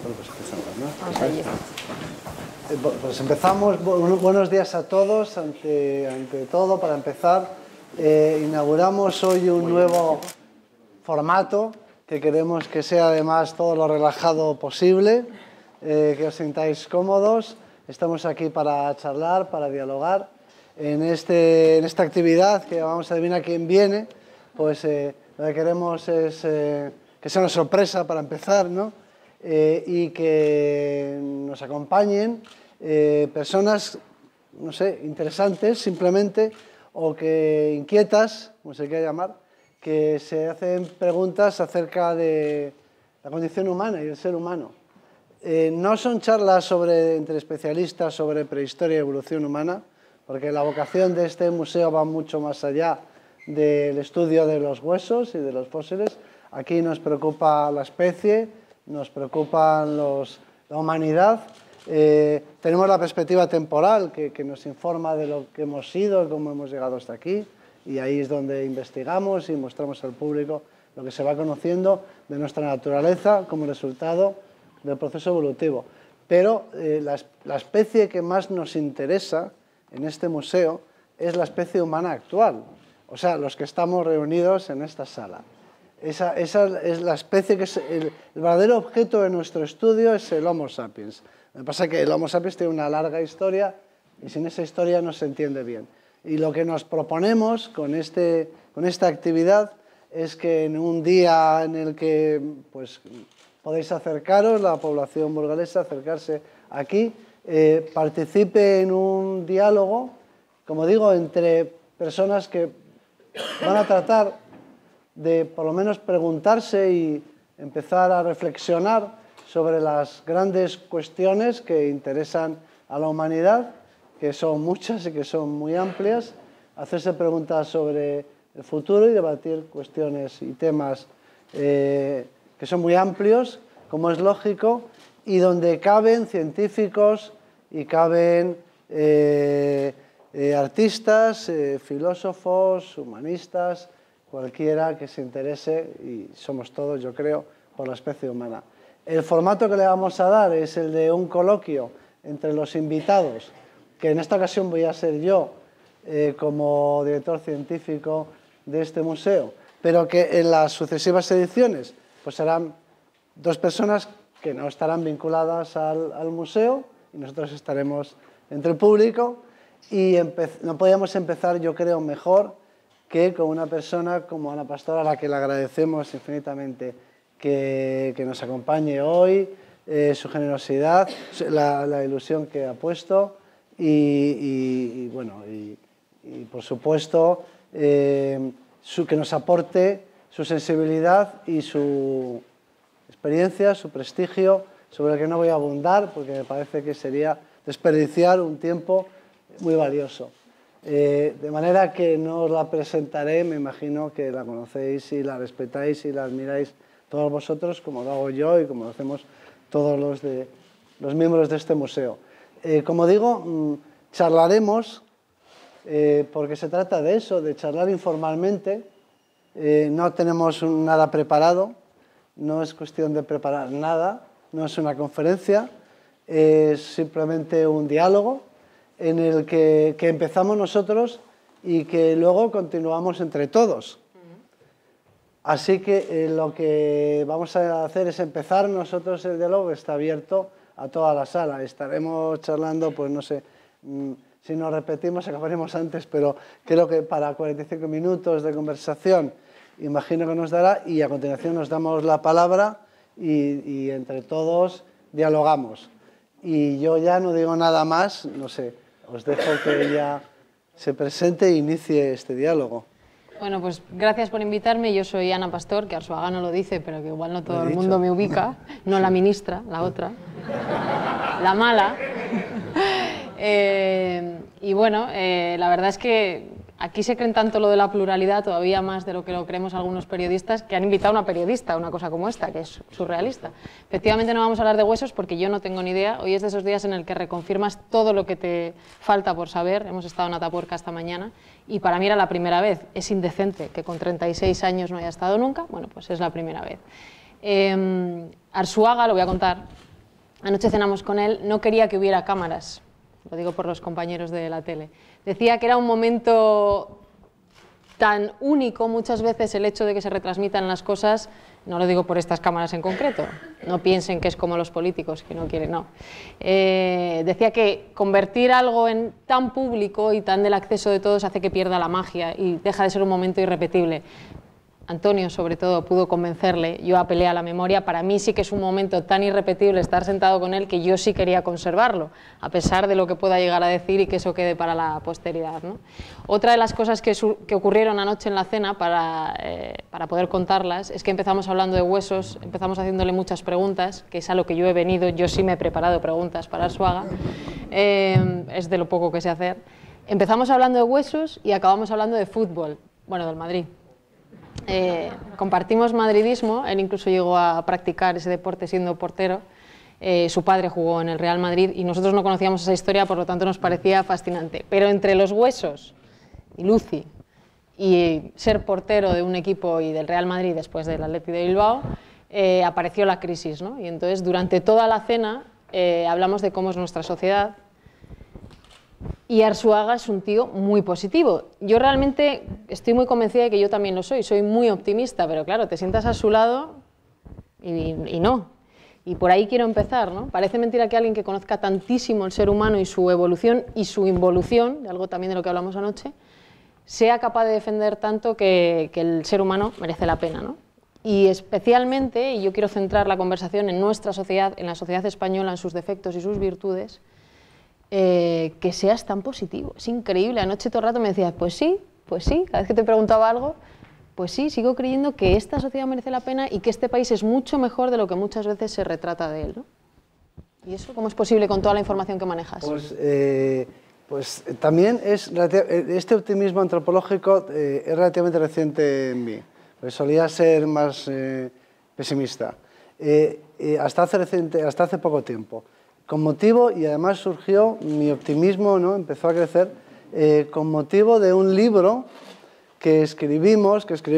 Bueno, pues empezamos, ¿no? Vamos allí. Pues empezamos. Buenos días a todos. Ante todo, para empezar, inauguramos hoy un nuevo formato que queremos que sea además todo lo relajado posible, que os sintáis cómodos. Estamos aquí para charlar, para dialogar. En esta actividad que vamos a adivinar quién viene, pues lo que queremos es que sea una sorpresa para empezar, ¿no? Y que nos acompañen personas, no sé, interesantes simplemente, o que inquietas, como se quiera llamar, que se hacen preguntas acerca de la condición humana y el ser humano. No son charlas entre especialistas sobre prehistoria y evolución humana, porque la vocación de este museo va mucho más allá del estudio de los huesos y de los fósiles. Aquí nos preocupa la especie, nos preocupa la humanidad. Tenemos la perspectiva temporal que nos informa de lo que hemos sido y cómo hemos llegado hasta aquí, y ahí es donde investigamos y mostramos al público lo que se va conociendo de nuestra naturaleza como resultado del proceso evolutivo. Pero la especie que más nos interesa en este museo es la especie humana actual, o sea, los que estamos reunidos en esta sala. Esa es la especie que es el verdadero objeto de nuestro estudio, es el Homo sapiens. Lo que pasa es que el Homo sapiens tiene una larga historia y sin esa historia no se entiende bien. Y lo que nos proponemos con esta actividad es que en un día en el que pues, podéis acercaros, la población burgalesa, acercarse aquí, participe en un diálogo, como digo, entre personas que van a tratar de por lo menos preguntarse y empezar a reflexionar sobre las grandes cuestiones que interesan a la humanidad, que son muchas y que son muy amplias, hacerse preguntas sobre el futuro y debatir cuestiones y temas que son muy amplios, como es lógico, y donde caben científicos y caben artistas, filósofos, humanistas, cualquiera que se interese, y somos todos, yo creo, por la especie humana. El formato que le vamos a dar es el de un coloquio entre los invitados, que en esta ocasión voy a ser yo como director científico de este museo, pero que en las sucesivas ediciones pues serán dos personas que no estarán vinculadas al museo y nosotros estaremos entre el público, y no podíamos empezar, yo creo, mejor que con una persona como Ana Pastor, a la que le agradecemos infinitamente que nos acompañe hoy, su generosidad, la ilusión que ha puesto y por supuesto que nos aporte su sensibilidad y su experiencia, su prestigio, sobre el que no voy a abundar porque me parece que sería desperdiciar un tiempo muy valioso. De manera que no os la presentaré, me imagino que la conocéis y la respetáis y la admiráis todos vosotros, como lo hago yo y como lo hacemos todos los miembros de este museo. Como digo, charlaremos, porque se trata de eso, de charlar informalmente. No tenemos nada preparado, no es cuestión de preparar nada, no es una conferencia, es simplemente un diálogo en el que empezamos nosotros y que luego continuamos entre todos. Así que lo que vamos a hacer es empezar nosotros el diálogo, que está abierto a toda la sala. Estaremos charlando, pues no sé, si nos repetimos acabaremos antes, pero creo que para 45 minutos de conversación imagino que nos dará, y a continuación nos damos la palabra y entre todos dialogamos. Y yo ya no digo nada más, no sé, os dejo que ella se presente e inicie este diálogo. Bueno, pues gracias por invitarme. Yo soy Ana Pastor, que Arzuaga no lo dice, pero que igual no todo el mundo me ubica. No la ministra, la otra, la mala. Y bueno, la verdad es que aquí se creen tanto lo de la pluralidad, todavía más de lo que lo creemos algunos periodistas, que han invitado a una periodista a una cosa como esta, que es surrealista. Efectivamente no vamos a hablar de huesos porque yo no tengo ni idea. Hoy es de esos días en el que reconfirmas todo lo que te falta por saber. Hemos estado en Atapuerca esta mañana y para mí era la primera vez. Es indecente que con 36 años no haya estado nunca. Bueno, pues es la primera vez. Arzuaga, lo voy a contar, anoche cenamos con él, no quería que hubiera cámaras, lo digo por los compañeros de la tele. Decía que era un momento tan único muchas veces el hecho de que se retransmitan las cosas, no lo digo por estas cámaras en concreto, no piensen que es como los políticos, que no quieren, no. Decía que convertir algo en tan público y tan del acceso de todos hace que pierda la magia y deja de ser un momento irrepetible. Antonio, sobre todo, pudo convencerle, yo apelé a la memoria, para mí sí que es un momento tan irrepetible estar sentado con él que yo sí quería conservarlo, a pesar de lo que pueda llegar a decir y que eso quede para la posteridad, ¿no? Otra de las cosas que ocurrieron anoche en la cena, para poder contarlas, es que empezamos hablando de huesos, empezamos haciéndole muchas preguntas, que es a lo que yo he venido, yo sí me he preparado preguntas para Arzuaga, es de lo poco que sé hacer. Empezamos hablando de huesos y acabamos hablando de fútbol, bueno, del Madrid. Compartimos madridismo, él incluso llegó a practicar ese deporte siendo portero, su padre jugó en el Real Madrid y nosotros no conocíamos esa historia, por lo tanto nos parecía fascinante. Pero entre los huesos y Lucy y ser portero de un equipo y del Real Madrid después del Athletic de Bilbao, apareció la crisis, ¿no? Y entonces durante toda la cena hablamos de cómo es nuestra sociedad. Y Arzuaga es un tío muy positivo. Yo realmente estoy muy convencida de que yo también lo soy muy optimista, pero claro, te sientas a su lado y no. Y por ahí quiero empezar, ¿no? Parece mentira que alguien que conozca tantísimo el ser humano y su evolución y su involución, de algo también de lo que hablamos anoche, sea capaz de defender tanto que el ser humano merece la pena, ¿no? Y especialmente, y yo quiero centrar la conversación en nuestra sociedad, en la sociedad española, en sus defectos y sus virtudes, que seas tan positivo. Es increíble. Anoche todo el rato me decías, pues sí, cada vez que te preguntaba algo, pues sí, sigo creyendo que esta sociedad merece la pena y que este país es mucho mejor de lo que muchas veces se retrata de él, ¿no? ¿Y eso cómo es posible con toda la información que manejas? Pues también este optimismo antropológico es relativamente reciente en mí, porque solía ser más pesimista, hasta hace poco tiempo. Con motivo, y además surgió mi optimismo, ¿no? Empezó a crecer con motivo de un libro que escribí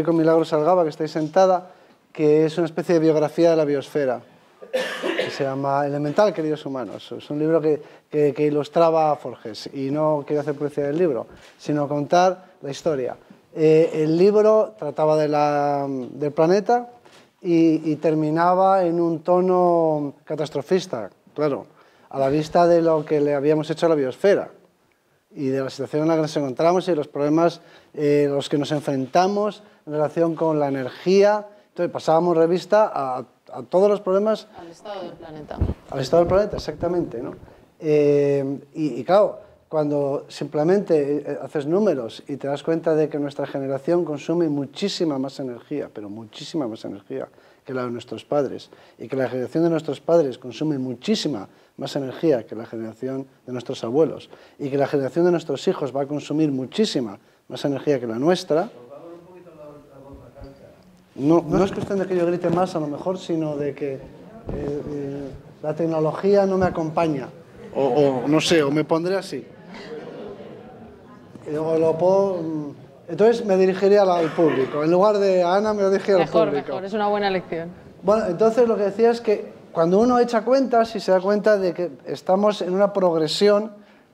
con Milagros Algaba, que estáis sentada, que es una especie de biografía de la biosfera, que se llama Elemental, queridos humanos. Es un libro que ilustraba Forges, y no quiero hacer publicidad del libro, sino contar la historia. El libro trataba del planeta y terminaba en un tono catastrofista, claro, a la vista de lo que le habíamos hecho a la biosfera y de la situación en la que nos encontramos y los problemas los que nos enfrentamos en relación con la energía. Entonces pasábamos revista a todos los problemas. Al estado del planeta. Al estado del planeta, exactamente, ¿no? Y claro, cuando simplemente haces números y te das cuenta de que nuestra generación consume muchísima más energía, pero muchísima más energía que la de nuestros padres, y que la generación de nuestros padres consume muchísima más energía que la generación de nuestros abuelos, y que la generación de nuestros hijos va a consumir muchísima más energía que la nuestra. No es cuestión de que yo grite más, a lo mejor, sino de que la tecnología no me acompaña, o no sé, o me pondré así. Entonces me dirigiré al público. En lugar de a Ana, me lo dirigiré al público. Mejor, es una buena lección. Bueno, entonces lo que decía es que cuando uno echa cuentas y se da cuenta de que estamos en una progresión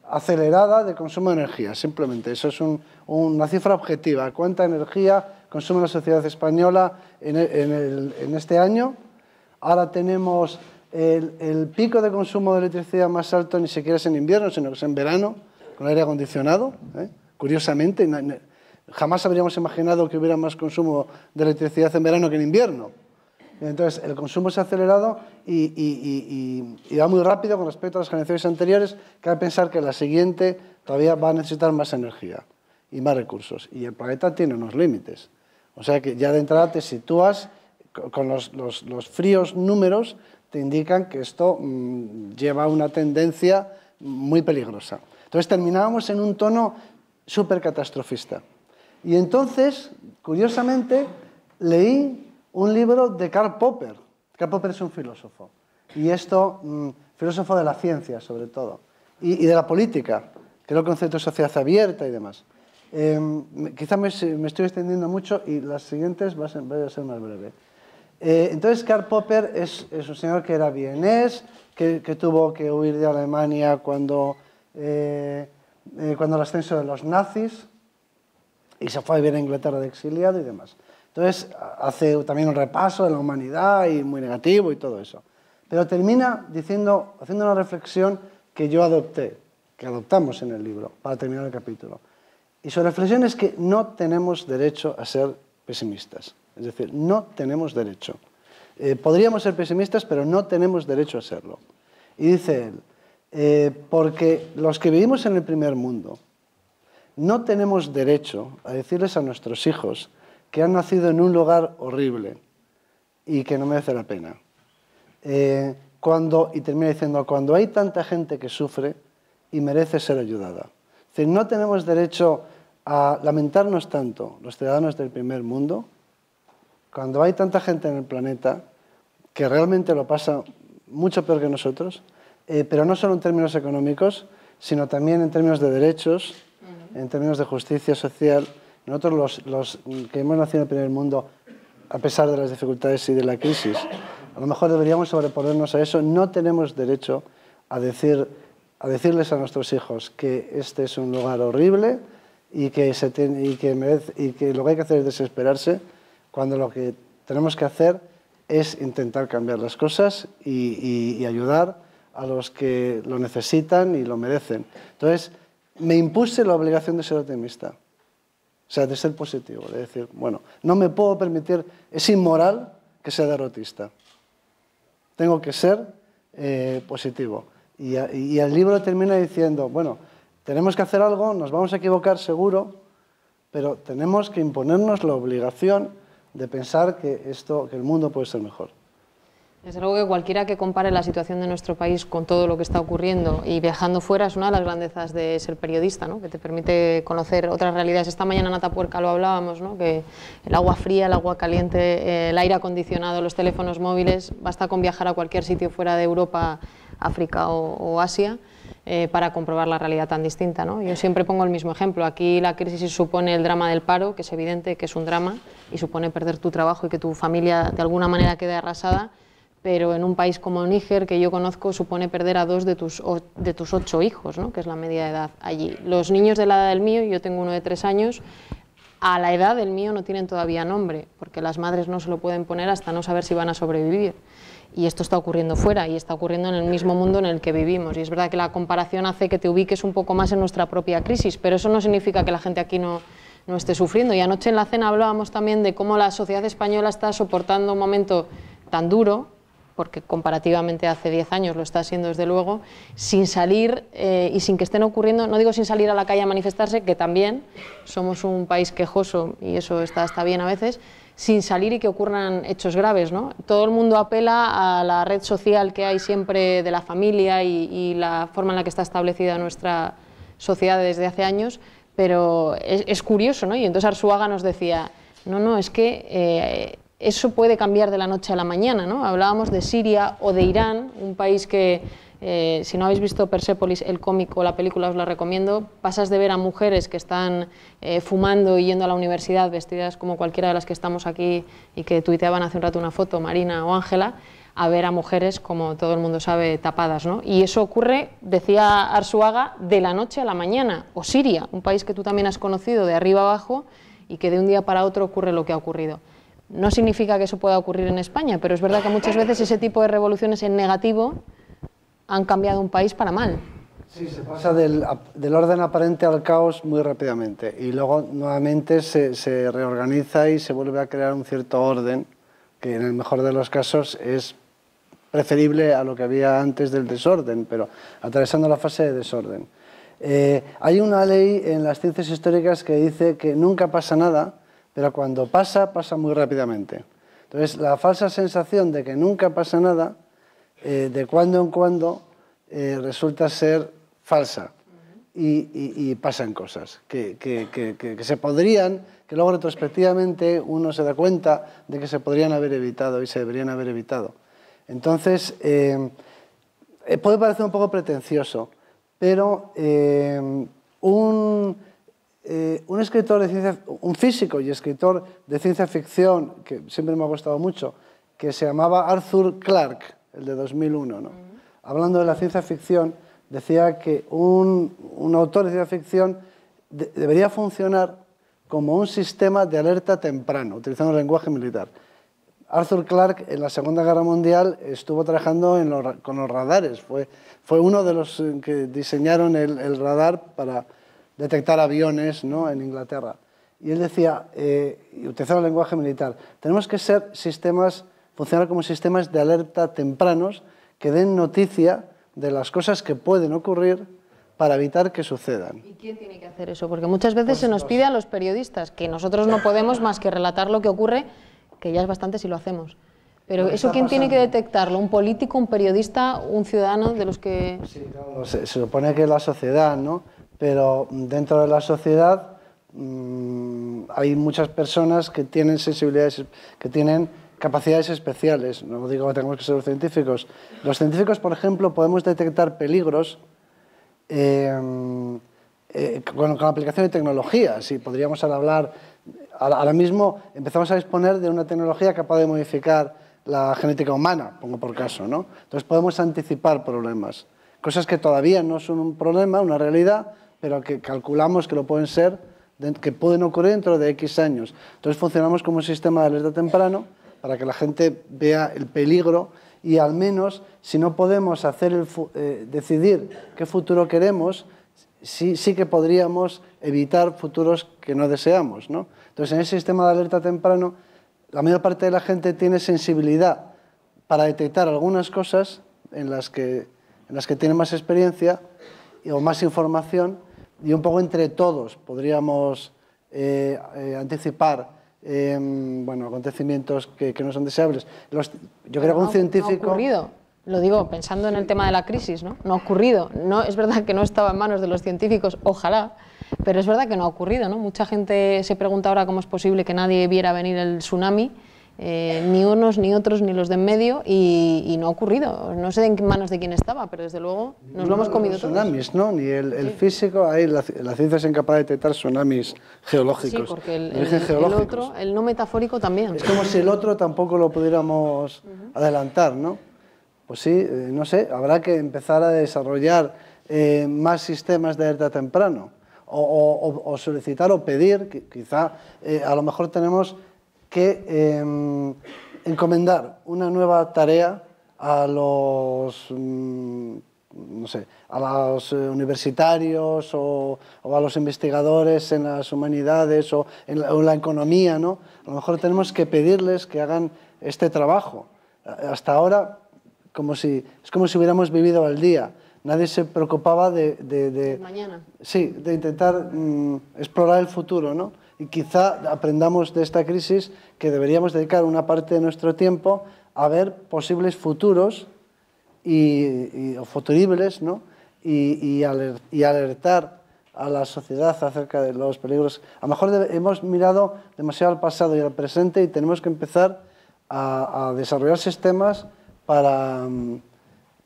acelerada de consumo de energía, simplemente. Eso es una cifra objetiva. ¿Cuánta energía consume la sociedad española en este año? Ahora tenemos el pico de consumo de electricidad más alto, ni siquiera es en invierno, sino que es en verano, con aire acondicionado. Curiosamente, jamás habríamos imaginado que hubiera más consumo de electricidad en verano que en invierno. Entonces, el consumo se ha acelerado y va muy rápido con respecto a las generaciones anteriores. Cabe pensar que la siguiente todavía va a necesitar más energía y más recursos. Y el planeta tiene unos límites. O sea que ya de entrada te sitúas con los fríos números, te indican que esto lleva una tendencia muy peligrosa. Entonces terminábamos en un tono súper catastrofista. Y entonces, curiosamente, leí un libro de Karl Popper. Karl Popper es un filósofo. Y filósofo de la ciencia, sobre todo. Y de la política, que es el concepto de sociedad abierta y demás. Quizá me estoy extendiendo mucho y las siguientes voy a ser más breve. Entonces Karl Popper es un señor que era vienés, que tuvo que huir de Alemania cuando el ascenso de los nazis, y se fue a vivir a Inglaterra de exiliado y demás. Entonces hace también un repaso de la humanidad y muy negativo y todo eso. Pero termina haciendo una reflexión que yo adopté, que adoptamos en el libro, para terminar el capítulo. Y su reflexión es que no tenemos derecho a ser pesimistas. Es decir, no tenemos derecho. Podríamos ser pesimistas, pero no tenemos derecho a serlo. Y dice él, porque los que vivimos en el primer mundo no tenemos derecho a decirles a nuestros hijos que han nacido en un lugar horrible y que no merece la pena. Y termina diciendo, cuando hay tanta gente que sufre y merece ser ayudada. Es decir, no tenemos derecho a lamentarnos tanto los ciudadanos del primer mundo cuando hay tanta gente en el planeta que realmente lo pasa mucho peor que nosotros, pero no solo en términos económicos, sino también en términos de derechos, en términos de justicia social. Nosotros los que hemos nacido en el primer mundo, a pesar de las dificultades y de la crisis, a lo mejor deberíamos sobreponernos a eso. No tenemos derecho a decirles a nuestros hijos que este es un lugar horrible y que lo que hay que hacer es desesperarse, cuando lo que tenemos que hacer es intentar cambiar las cosas y ayudar a los que lo necesitan y lo merecen. Entonces, me impuse la obligación de ser optimista, o sea, de ser positivo, de decir, bueno, no me puedo permitir, es inmoral que sea derrotista, tengo que ser positivo. Y el libro termina diciendo, bueno, tenemos que hacer algo, nos vamos a equivocar seguro, pero tenemos que imponernos la obligación de pensar que el mundo puede ser mejor. Desde luego que cualquiera que compare la situación de nuestro país con todo lo que está ocurriendo y viajando fuera es una de las grandezas de ser periodista, ¿no? Que te permite conocer otras realidades. Esta mañana en Atapuerca lo hablábamos, ¿no? Que el agua fría, el agua caliente, el aire acondicionado, los teléfonos móviles, basta con viajar a cualquier sitio fuera de Europa, África o Asia para comprobar la realidad tan distinta, ¿no? Yo siempre pongo el mismo ejemplo. Aquí la crisis supone el drama del paro, que es evidente que es un drama y supone perder tu trabajo y que tu familia de alguna manera quede arrasada, pero en un país como Níger, que yo conozco, supone perder a 2 de tus 8 hijos, ¿no? Que es la media de edad allí. Los niños de la edad del mío, yo tengo uno de 3 años, a la edad del mío no tienen todavía nombre, porque las madres no se lo pueden poner hasta no saber si van a sobrevivir. Y esto está ocurriendo fuera y está ocurriendo en el mismo mundo en el que vivimos. Y es verdad que la comparación hace que te ubiques un poco más en nuestra propia crisis, pero eso no significa que la gente aquí no esté sufriendo. Y anoche en la cena hablábamos también de cómo la sociedad española está soportando un momento tan duro, porque comparativamente hace 10 años lo está haciendo desde luego, sin salir y sin que estén ocurriendo, no digo sin salir a la calle a manifestarse, que también somos un país quejoso y eso está bien a veces, sin salir y que ocurran hechos graves, ¿no? Todo el mundo apela a la red social que hay siempre de la familia y la forma en la que está establecida nuestra sociedad desde hace años, pero es curioso, ¿no? Y entonces Arzuaga nos decía, no, es que eso puede cambiar de la noche a la mañana, ¿no? Hablábamos de Siria o de Irán, un país que, si no habéis visto Persépolis, el cómic o la película os la recomiendo, pasas de ver a mujeres que están fumando y yendo a la universidad vestidas como cualquiera de las que estamos aquí y que tuiteaban hace un rato una foto, Marina o Ángela, a ver a mujeres, como todo el mundo sabe, tapadas, ¿no? Y eso ocurre, decía Arzuaga, de la noche a la mañana. O Siria, un país que tú también has conocido de arriba abajo y que de un día para otro ocurre lo que ha ocurrido. No significa que eso pueda ocurrir en España, pero es verdad que muchas veces ese tipo de revoluciones en negativo han cambiado un país para mal. Sí, se pasa del orden aparente al caos muy rápidamente y luego nuevamente se reorganiza y se vuelve a crear un cierto orden que en el mejor de los casos es preferible a lo que había antes del desorden, pero atravesando la fase de desorden. Hay una ley en las ciencias históricas que dice que nunca pasa nada, pero cuando pasa, pasa muy rápidamente. Entonces, la falsa sensación de que nunca pasa nada, de cuando en cuando, resulta ser falsa. Y pasan cosas que se podrían, que luego retrospectivamente uno se da cuenta de que se podrían haber evitado y se deberían haber evitado. Entonces, puede parecer un poco pretencioso, pero un escritor de ciencia, un físico y escritor de ciencia ficción, que siempre me ha gustado mucho, que se llamaba Arthur Clarke, el de 2001, ¿no? Hablando de la ciencia ficción, decía que un autor de ciencia ficción debería funcionar como un sistema de alerta temprano, utilizando el lenguaje militar. Arthur Clarke en la Segunda Guerra Mundial estuvo trabajando con los radares, fue uno de los que diseñaron el radar para detectar aviones, ¿no?, en Inglaterra. Y él decía, y utilizando el lenguaje militar, tenemos que funcionar como sistemas de alerta tempranos que den noticia de las cosas que pueden ocurrir para evitar que sucedan. ¿Y quién tiene que hacer eso? Porque muchas veces se nos pide a los periodistas, que nosotros no podemos más que relatar lo que ocurre, que ya es bastante si lo hacemos. Pero ¿eso quién tiene que detectarlo? ¿Un político, un periodista, un ciudadano de los que...? Sí, claro, se supone que es la sociedad, ¿no? Pero dentro de la sociedad hay muchas personas que tienen sensibilidades, que tienen capacidades especiales. No digo que tengamos que ser los científicos. Los científicos, por ejemplo, podemos detectar peligros con la aplicación de tecnología. Sí, podríamos hablar, ahora mismo empezamos a disponer de una tecnología capaz de modificar la genética humana, pongo por caso, ¿no? Entonces podemos anticipar problemas, cosas que todavía no son un problema, una realidad, pero que calculamos que lo pueden ser, que pueden ocurrir dentro de X años. Entonces funcionamos como un sistema de alerta temprano para que la gente vea el peligro y al menos, si no podemos decidir qué futuro queremos, sí que podríamos evitar futuros que no deseamos, ¿no? Entonces, en ese sistema de alerta temprano, la mayor parte de la gente tiene sensibilidad para detectar algunas cosas en las que tiene más experiencia o más información, y un poco entre todos podríamos anticipar acontecimientos que no son deseables. Yo creo que un científico... No ha ocurrido. Lo digo pensando en el tema de la crisis, ¿no? No ha ocurrido. No, es verdad que no estaba en manos de los científicos, ojalá, pero es verdad que no ha ocurrido, ¿no? Mucha gente se pregunta ahora cómo es posible que nadie viera venir el tsunami, ni unos, ni otros, ni los de en medio, y no ha ocurrido. No sé en manos de quién estaba, pero desde luego nos lo hemos comido todos. Tsunamis, ¿no? Ni el físico, ahí la ciencia es incapaz de detectar tsunamis geológicos. Sí, porque el otro, el no metafórico también. Es como si el otro tampoco lo pudiéramos adelantar, ¿no? Pues sí, no sé, habrá que empezar a desarrollar más sistemas de alerta temprano o solicitar o pedir, quizá a lo mejor tenemos que encomendar una nueva tarea a los, no sé, a los universitarios o a los investigadores en las humanidades o en la economía, ¿no? A lo mejor tenemos que pedirles que hagan este trabajo. Hasta ahora es como si hubiéramos vivido al día. Nadie se preocupaba de mañana. Sí, de intentar explorar el futuro, ¿no? Y quizá aprendamos de esta crisis que deberíamos dedicar una parte de nuestro tiempo a ver posibles futuros o futuribles, ¿no? Y alertar a la sociedad acerca de los peligros. A lo mejor hemos mirado demasiado al pasado y al presente y tenemos que empezar a desarrollar sistemas para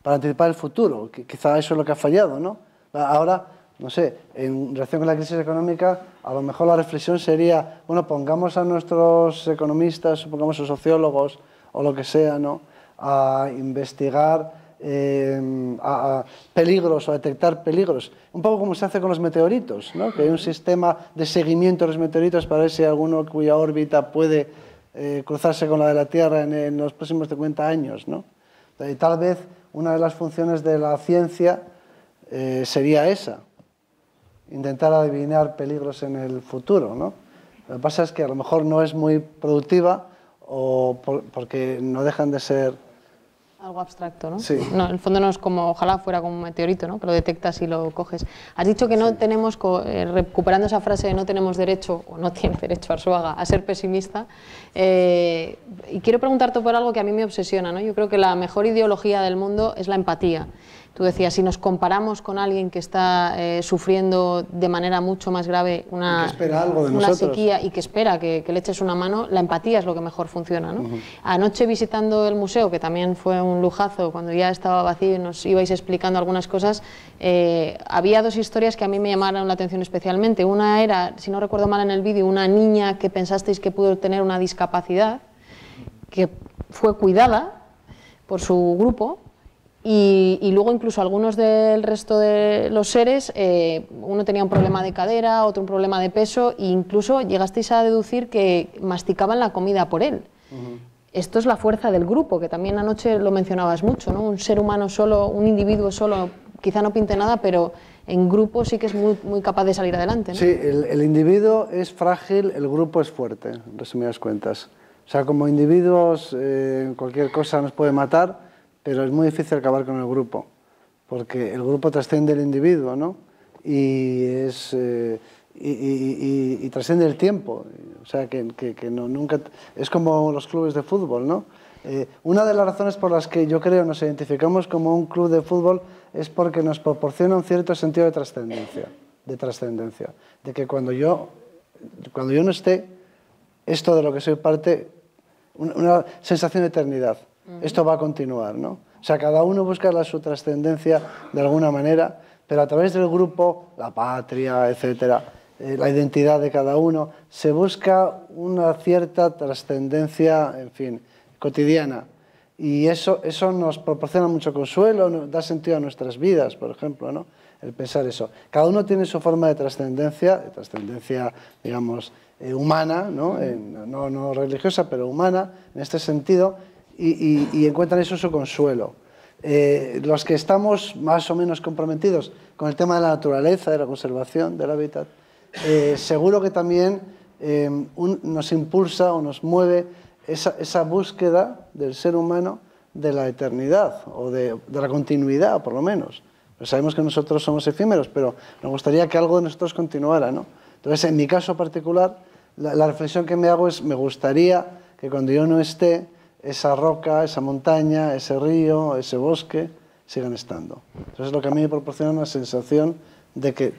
anticipar el futuro. Quizá eso es lo que ha fallado, ¿no? Ahora, no sé, en relación con la crisis económica, a lo mejor la reflexión sería, bueno, pongamos a nuestros economistas, pongamos a sociólogos o lo que sea, ¿no?, a investigar a peligros o a detectar peligros. Un poco como se hace con los meteoritos, ¿no?, que hay un sistema de seguimiento de los meteoritos para ver si alguno cuya órbita puede cruzarse con la de la Tierra en los próximos 50 años, ¿no? Y tal vez una de las funciones de la ciencia sería esa, intentar adivinar peligros en el futuro, ¿no? Lo que pasa es que a lo mejor no es muy productiva o porque no dejan de ser... Algo abstracto, ¿no? Sí. No, en el fondo no es como, ojalá fuera como un meteorito, ¿no?, que lo detectas y lo coges. Has dicho que no tenemos, recuperando esa frase de no tenemos derecho, o no tiene derecho Arzuaga, a ser pesimista, y quiero preguntarte por algo que a mí me obsesiona, ¿no? Yo creo que la mejor ideología del mundo es la empatía. Tú decías, si nos comparamos con alguien que está sufriendo de manera mucho más grave una sequía y que espera que le eches una mano, la empatía es lo que mejor funciona, ¿no? Anoche visitando el museo, que también fue un lujazo, cuando ya estaba vacío y nos ibais explicando algunas cosas, había dos historias que a mí me llamaron la atención especialmente. Una era, si no recuerdo mal en el vídeo, una niña que pensasteis que pudo tener una discapacidad, que fue cuidada por su grupo. Y luego incluso algunos del resto de los seres, uno tenía un problema de cadera, otro un problema de peso, e incluso llegasteis a deducir que masticaban la comida por él. Esto es la fuerza del grupo, que también anoche lo mencionabas mucho, ¿no? Un ser humano solo, un individuo solo, quizá no pinte nada, pero en grupo sí que es muy capaz de salir adelante, ¿no? Sí, el individuo es frágil, el grupo es fuerte, en resumidas cuentas. O sea, como individuos, cualquier cosa nos puede matar, pero es muy difícil acabar con el grupo, porque el grupo trasciende el individuo, ¿no? Y trasciende el tiempo, o sea, que nunca... Es como los clubes de fútbol, ¿no? Una de las razones por las que yo creo nos identificamos como un club de fútbol es porque nos proporciona un cierto sentido de trascendencia, de que cuando yo no esté, esto de lo que soy parte, una sensación de eternidad. Esto va a continuar, ¿no? O sea, cada uno busca su trascendencia de alguna manera, pero a través del grupo, la patria, etcétera, la identidad de cada uno, se busca una cierta trascendencia, en fin, cotidiana. Y eso nos proporciona mucho consuelo, nos da sentido a nuestras vidas, por ejemplo, ¿no? El pensar eso. Cada uno tiene su forma de trascendencia, digamos, humana, ¿no? No religiosa, pero humana, en este sentido, y encuentran eso su consuelo. Los que estamos más o menos comprometidos con el tema de la naturaleza, de la conservación del hábitat, seguro que también nos impulsa o nos mueve esa búsqueda del ser humano de la eternidad o de la continuidad, por lo menos. Pues sabemos que nosotros somos efímeros, pero nos gustaría que algo de nosotros continuara, ¿no? Entonces, en mi caso particular, la reflexión que me hago es, me gustaría que cuando yo no esté, esa roca, esa montaña, ese río, ese bosque, sigan estando. Entonces es lo que a mí me proporciona una sensación de que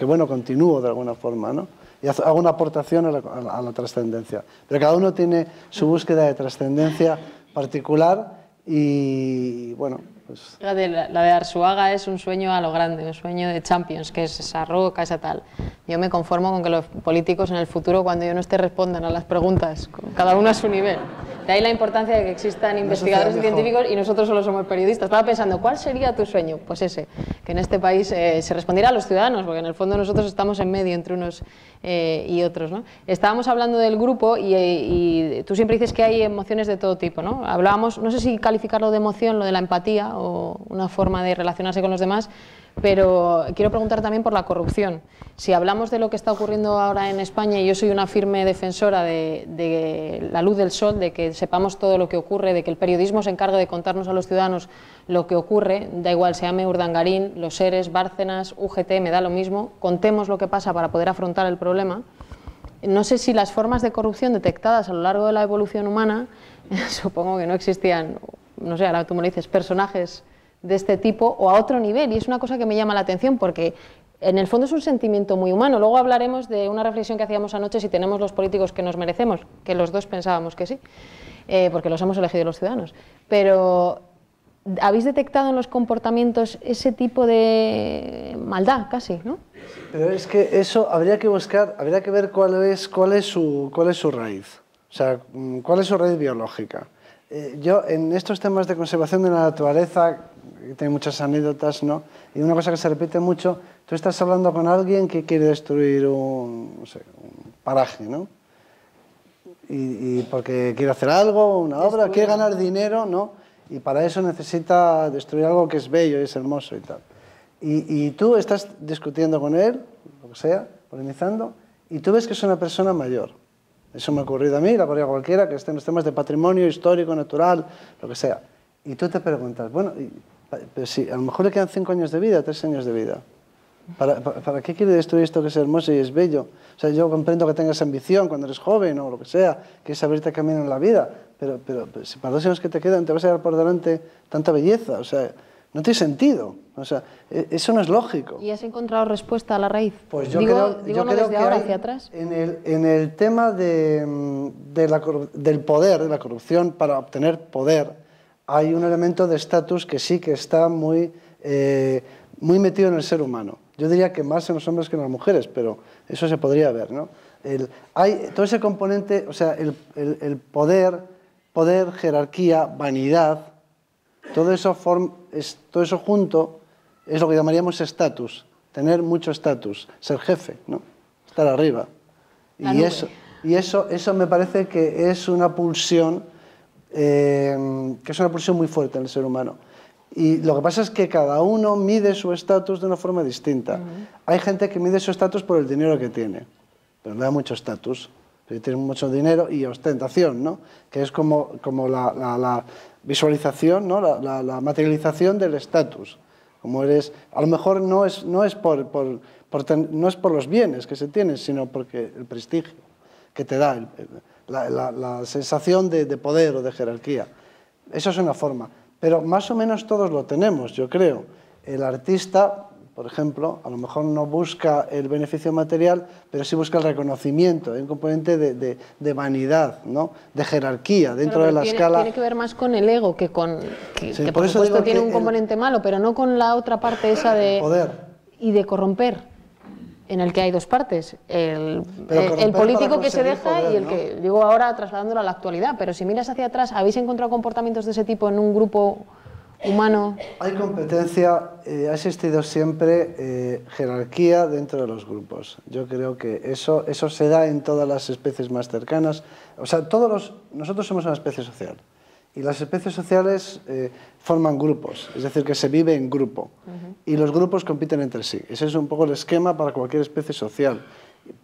bueno, continúo de alguna forma, ¿no? Y hago una aportación a la trascendencia. Pero cada uno tiene su búsqueda de trascendencia particular y, bueno, pues... La de Arzuaga es un sueño a lo grande, un sueño de Champions, que es esa roca, esa tal. Yo me conformo con que los políticos en el futuro, cuando yo no esté, respondan a las preguntas, cada uno a su nivel. De ahí la importancia de que existan investigadores y científicos y nosotros solo somos periodistas. Estaba pensando, ¿cuál sería tu sueño? Pues ese, que en este país se respondiera a los ciudadanos, porque en el fondo nosotros estamos en medio entre unos y otros, ¿no? Estábamos hablando del grupo y tú siempre dices que hay emociones de todo tipo, ¿no? Hablábamos, no sé si calificarlo de emoción, lo de la empatía o una forma de relacionarse con los demás, pero quiero preguntar también por la corrupción. Si hablamos de lo que está ocurriendo ahora en España, y yo soy una firme defensora de la luz del sol, de que sepamos todo lo que ocurre, de que el periodismo se encargue de contarnos a los ciudadanos lo que ocurre, da igual, se llame Urdangarín, Los Seres, Bárcenas, UGT, me da lo mismo, contemos lo que pasa para poder afrontar el problema. No sé si las formas de corrupción detectadas a lo largo de la evolución humana, supongo que no existían, no sé, ahora tú me lo dices, personajes de este tipo o a otro nivel, y es una cosa que me llama la atención porque en el fondo es un sentimiento muy humano. Luego hablaremos de una reflexión que hacíamos anoche, si tenemos los políticos que nos merecemos, que los dos pensábamos que sí, porque los hemos elegido los ciudadanos, pero ¿habéis detectado en los comportamientos ese tipo de maldad casi, no? Pero es que eso habría que buscar, habría que ver cuál es su raíz, o sea, cuál es su raíz biológica. Yo en estos temas de conservación de la naturaleza, tengo muchas anécdotas, ¿no? Y una cosa que se repite mucho, tú estás hablando con alguien que quiere destruir un paraje, ¿no? Y porque quiere hacer algo, una obra, quiere ganar dinero, ¿no? Y para eso necesita destruir algo que es bello y es hermoso y tal. Y tú estás discutiendo con él, lo que sea, polemizando, y tú ves que es una persona mayor. Eso me ha ocurrido a mí, le ha ocurrido a cualquiera que esté en los temas de patrimonio histórico, natural, lo que sea. Y tú te preguntas, bueno, pero si a lo mejor le quedan 5 años de vida, 3 años de vida. ¿Para qué quiere destruir esto que es hermoso y es bello? O sea, yo comprendo que tengas ambición cuando eres joven o lo que sea, quieres abrirte camino en la vida, pero si para 2 años que te quedan te vas a llevar por delante tanta belleza, o sea, no tiene sentido. O sea, eso no es lógico. ¿Y has encontrado respuesta a la raíz? Pues yo creo desde que ahora hacia atrás. En el tema del poder, de la corrupción para obtener poder, hay un elemento de estatus que sí que está muy metido en el ser humano. Yo diría que más en los hombres que en las mujeres, pero eso se podría ver, ¿no? Hay todo ese componente, o sea, el poder poder, jerarquía, vanidad, todo eso junto es lo que llamaríamos estatus, tener mucho estatus, ser jefe, ¿no? Estar arriba. Y eso me parece que es una pulsión, muy fuerte en el ser humano. Y lo que pasa es que cada uno mide su estatus de una forma distinta. Hay gente que mide su estatus por el dinero que tiene, pero le da mucho estatus. Tiene mucho dinero y ostentación, ¿no? Que es como la visualización, ¿no? La materialización del estatus. Como eres, a lo mejor no es por los bienes que se tienen, sino porque el prestigio que te da, la sensación de poder o de jerarquía. Eso es una forma, pero más o menos todos lo tenemos, yo creo. El artista, por ejemplo, a lo mejor no busca el beneficio material, pero sí busca el reconocimiento, un componente de vanidad, ¿no? De jerarquía dentro de la escala. Tiene que ver más con el ego que con... que por supuesto tiene un componente malo, pero no con la otra parte esa de... Poder. Y de corromper, en el que hay dos partes. El político que se deja poder, y el que... ¿no? Digo ahora trasladándolo a la actualidad, pero si miras hacia atrás, ¿habéis encontrado comportamientos de ese tipo en un grupo humano? Hay competencia, ha existido siempre jerarquía dentro de los grupos. Yo creo que eso se da en todas las especies más cercanas. O sea, nosotros somos una especie social y las especies sociales forman grupos, es decir, que se vive en grupo y los grupos compiten entre sí. Ese es un poco el esquema para cualquier especie social.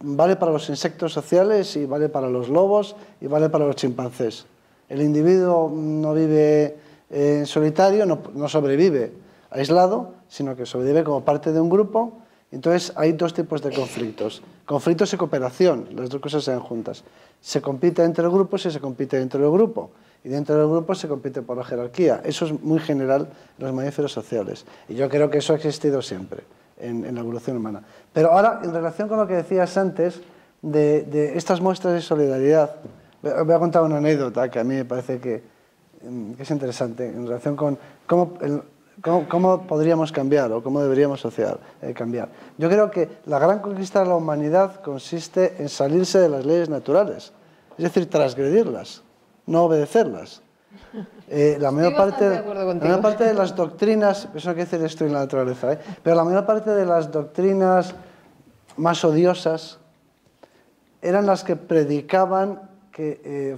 Vale para los insectos sociales y vale para los lobos y vale para los chimpancés. El individuo no vive en solitario, no sobrevive aislado, sino que sobrevive como parte de un grupo. Entonces hay dos tipos de conflictos. Conflictos y cooperación, las dos cosas se dan juntas. Se compite entre grupos y se compite dentro del grupo. Y dentro del grupo se compite por la jerarquía. Eso es muy general en los mamíferos sociales. Y yo creo que eso ha existido siempre en la evolución humana. Pero ahora, en relación con lo que decías antes, de estas muestras de solidaridad, voy a contar una anécdota que a mí me parece que es interesante en relación con cómo podríamos cambiar o cómo deberíamos cambiar. Yo creo que la gran conquista de la humanidad consiste en salirse de las leyes naturales, es decir, transgredirlas, no obedecerlas. La mayor parte de las doctrinas, eso no quiere decir esto en la naturaleza, pero la mayor parte de las doctrinas más odiosas eran las que predicaban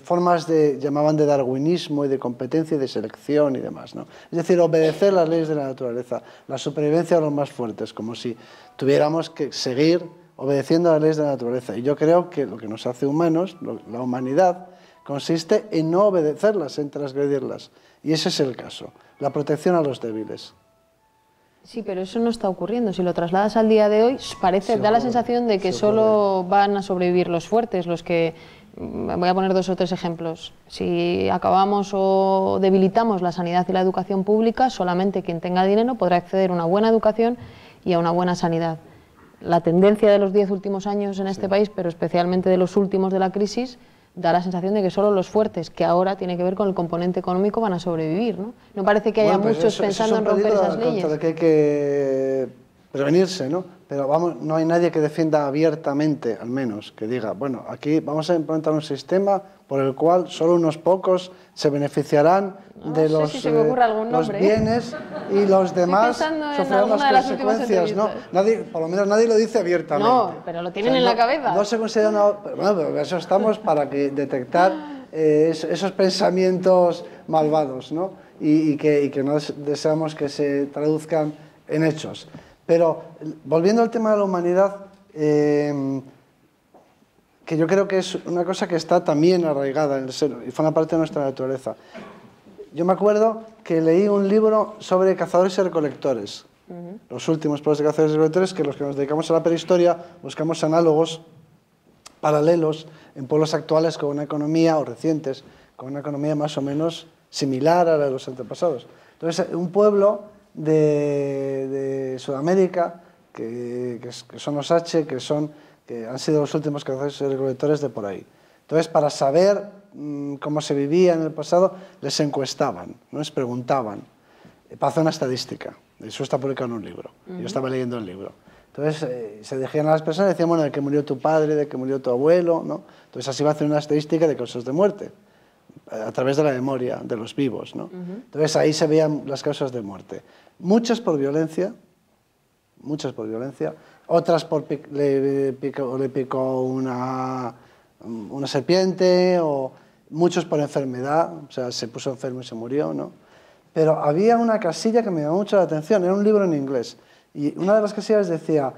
formas llamaban de darwinismo y de competencia y de selección y demás, ¿no? Es decir, obedecer las leyes de la naturaleza, la supervivencia de los más fuertes, como si tuviéramos que seguir obedeciendo a las leyes de la naturaleza. Y yo creo que lo que nos hace humanos, la humanidad, consiste en no obedecerlas, en transgredirlas. Y ese es el caso, la protección a los débiles. Sí, pero eso no está ocurriendo. Si lo trasladas al día de hoy, da la sensación de que solo van a sobrevivir los fuertes, los que... Voy a poner 2 o 3 ejemplos. Si acabamos o debilitamos la sanidad y la educación pública, solamente quien tenga dinero podrá acceder a una buena educación y a una buena sanidad. La tendencia de los 10 últimos años en este país, pero especialmente de los últimos de la crisis, da la sensación de que solo los fuertes, que ahora tiene que ver con el componente económico, van a sobrevivir, ¿no? No parece que haya muchos pensando en romper esas leyes. Contra el que hay que prevenirse, ¿no? Pero vamos, no hay nadie que defienda abiertamente, al menos, que diga, bueno, aquí vamos a implantar un sistema por el cual solo unos pocos se beneficiarán de los bienes y los demás sufrirán las consecuencias, ¿no? Por lo menos nadie lo dice abiertamente. No, pero lo tienen en la cabeza. No se considera una... Bueno, pero eso estamos para detectar esos pensamientos malvados, ¿no? Y que no deseamos que se traduzcan en hechos. Pero, volviendo al tema de la humanidad, que yo creo que es una cosa que está también arraigada en el ser y forma parte de nuestra naturaleza. Yo me acuerdo que leí un libro sobre cazadores y recolectores, los últimos pueblos de cazadores y recolectores, que los que nos dedicamos a la prehistoria buscamos análogos, paralelos, en pueblos actuales con una economía, o recientes, con una economía más o menos similar a la de los antepasados. Entonces, un pueblo de Sudamérica, que son los H, que han sido los últimos cazadores y recolectores de por ahí. Entonces, para saber cómo se vivía en el pasado, les encuestaban, ¿no? Les preguntaban, para hacer una estadística. Eso está publicado en un libro. Yo estaba leyendo el libro. Entonces, se dirigían a las personas y decían, bueno, de que murió tu padre, de que murió tu abuelo, ¿no? Entonces, así va a hacer una estadística de causas de muerte. a través de la memoria de los vivos, ¿no? Entonces ahí se veían las causas de muerte. Muchas por violencia, otras le picó una serpiente, o muchos por enfermedad, o sea, se puso enfermo y se murió, ¿no? Pero había una casilla que me llamó mucho la atención, era un libro en inglés, y una de las casillas decía,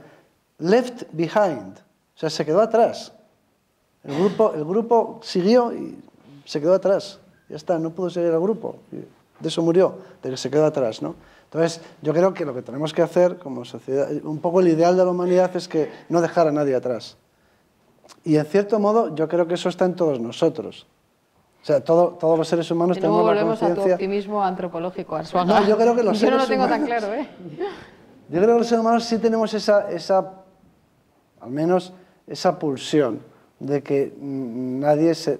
left behind, o sea, se quedó atrás. El grupo siguió y se quedó atrás, ya está, no pudo seguir el grupo, de eso murió, de que se quedó atrás, ¿no? Entonces, yo creo que lo que tenemos que hacer como sociedad, un poco el ideal de la humanidad es que no dejar a nadie atrás. Y en cierto modo, yo creo que eso está en todos nosotros. O sea, todos los seres humanos tenemos la conciencia... volvemos a tu optimismo antropológico, Arzuaga. No, yo creo que los seres humanos... Yo no lo tengo tan claro, ¿eh? Yo creo que los seres humanos sí tenemos al menos esa pulsión de que nadie se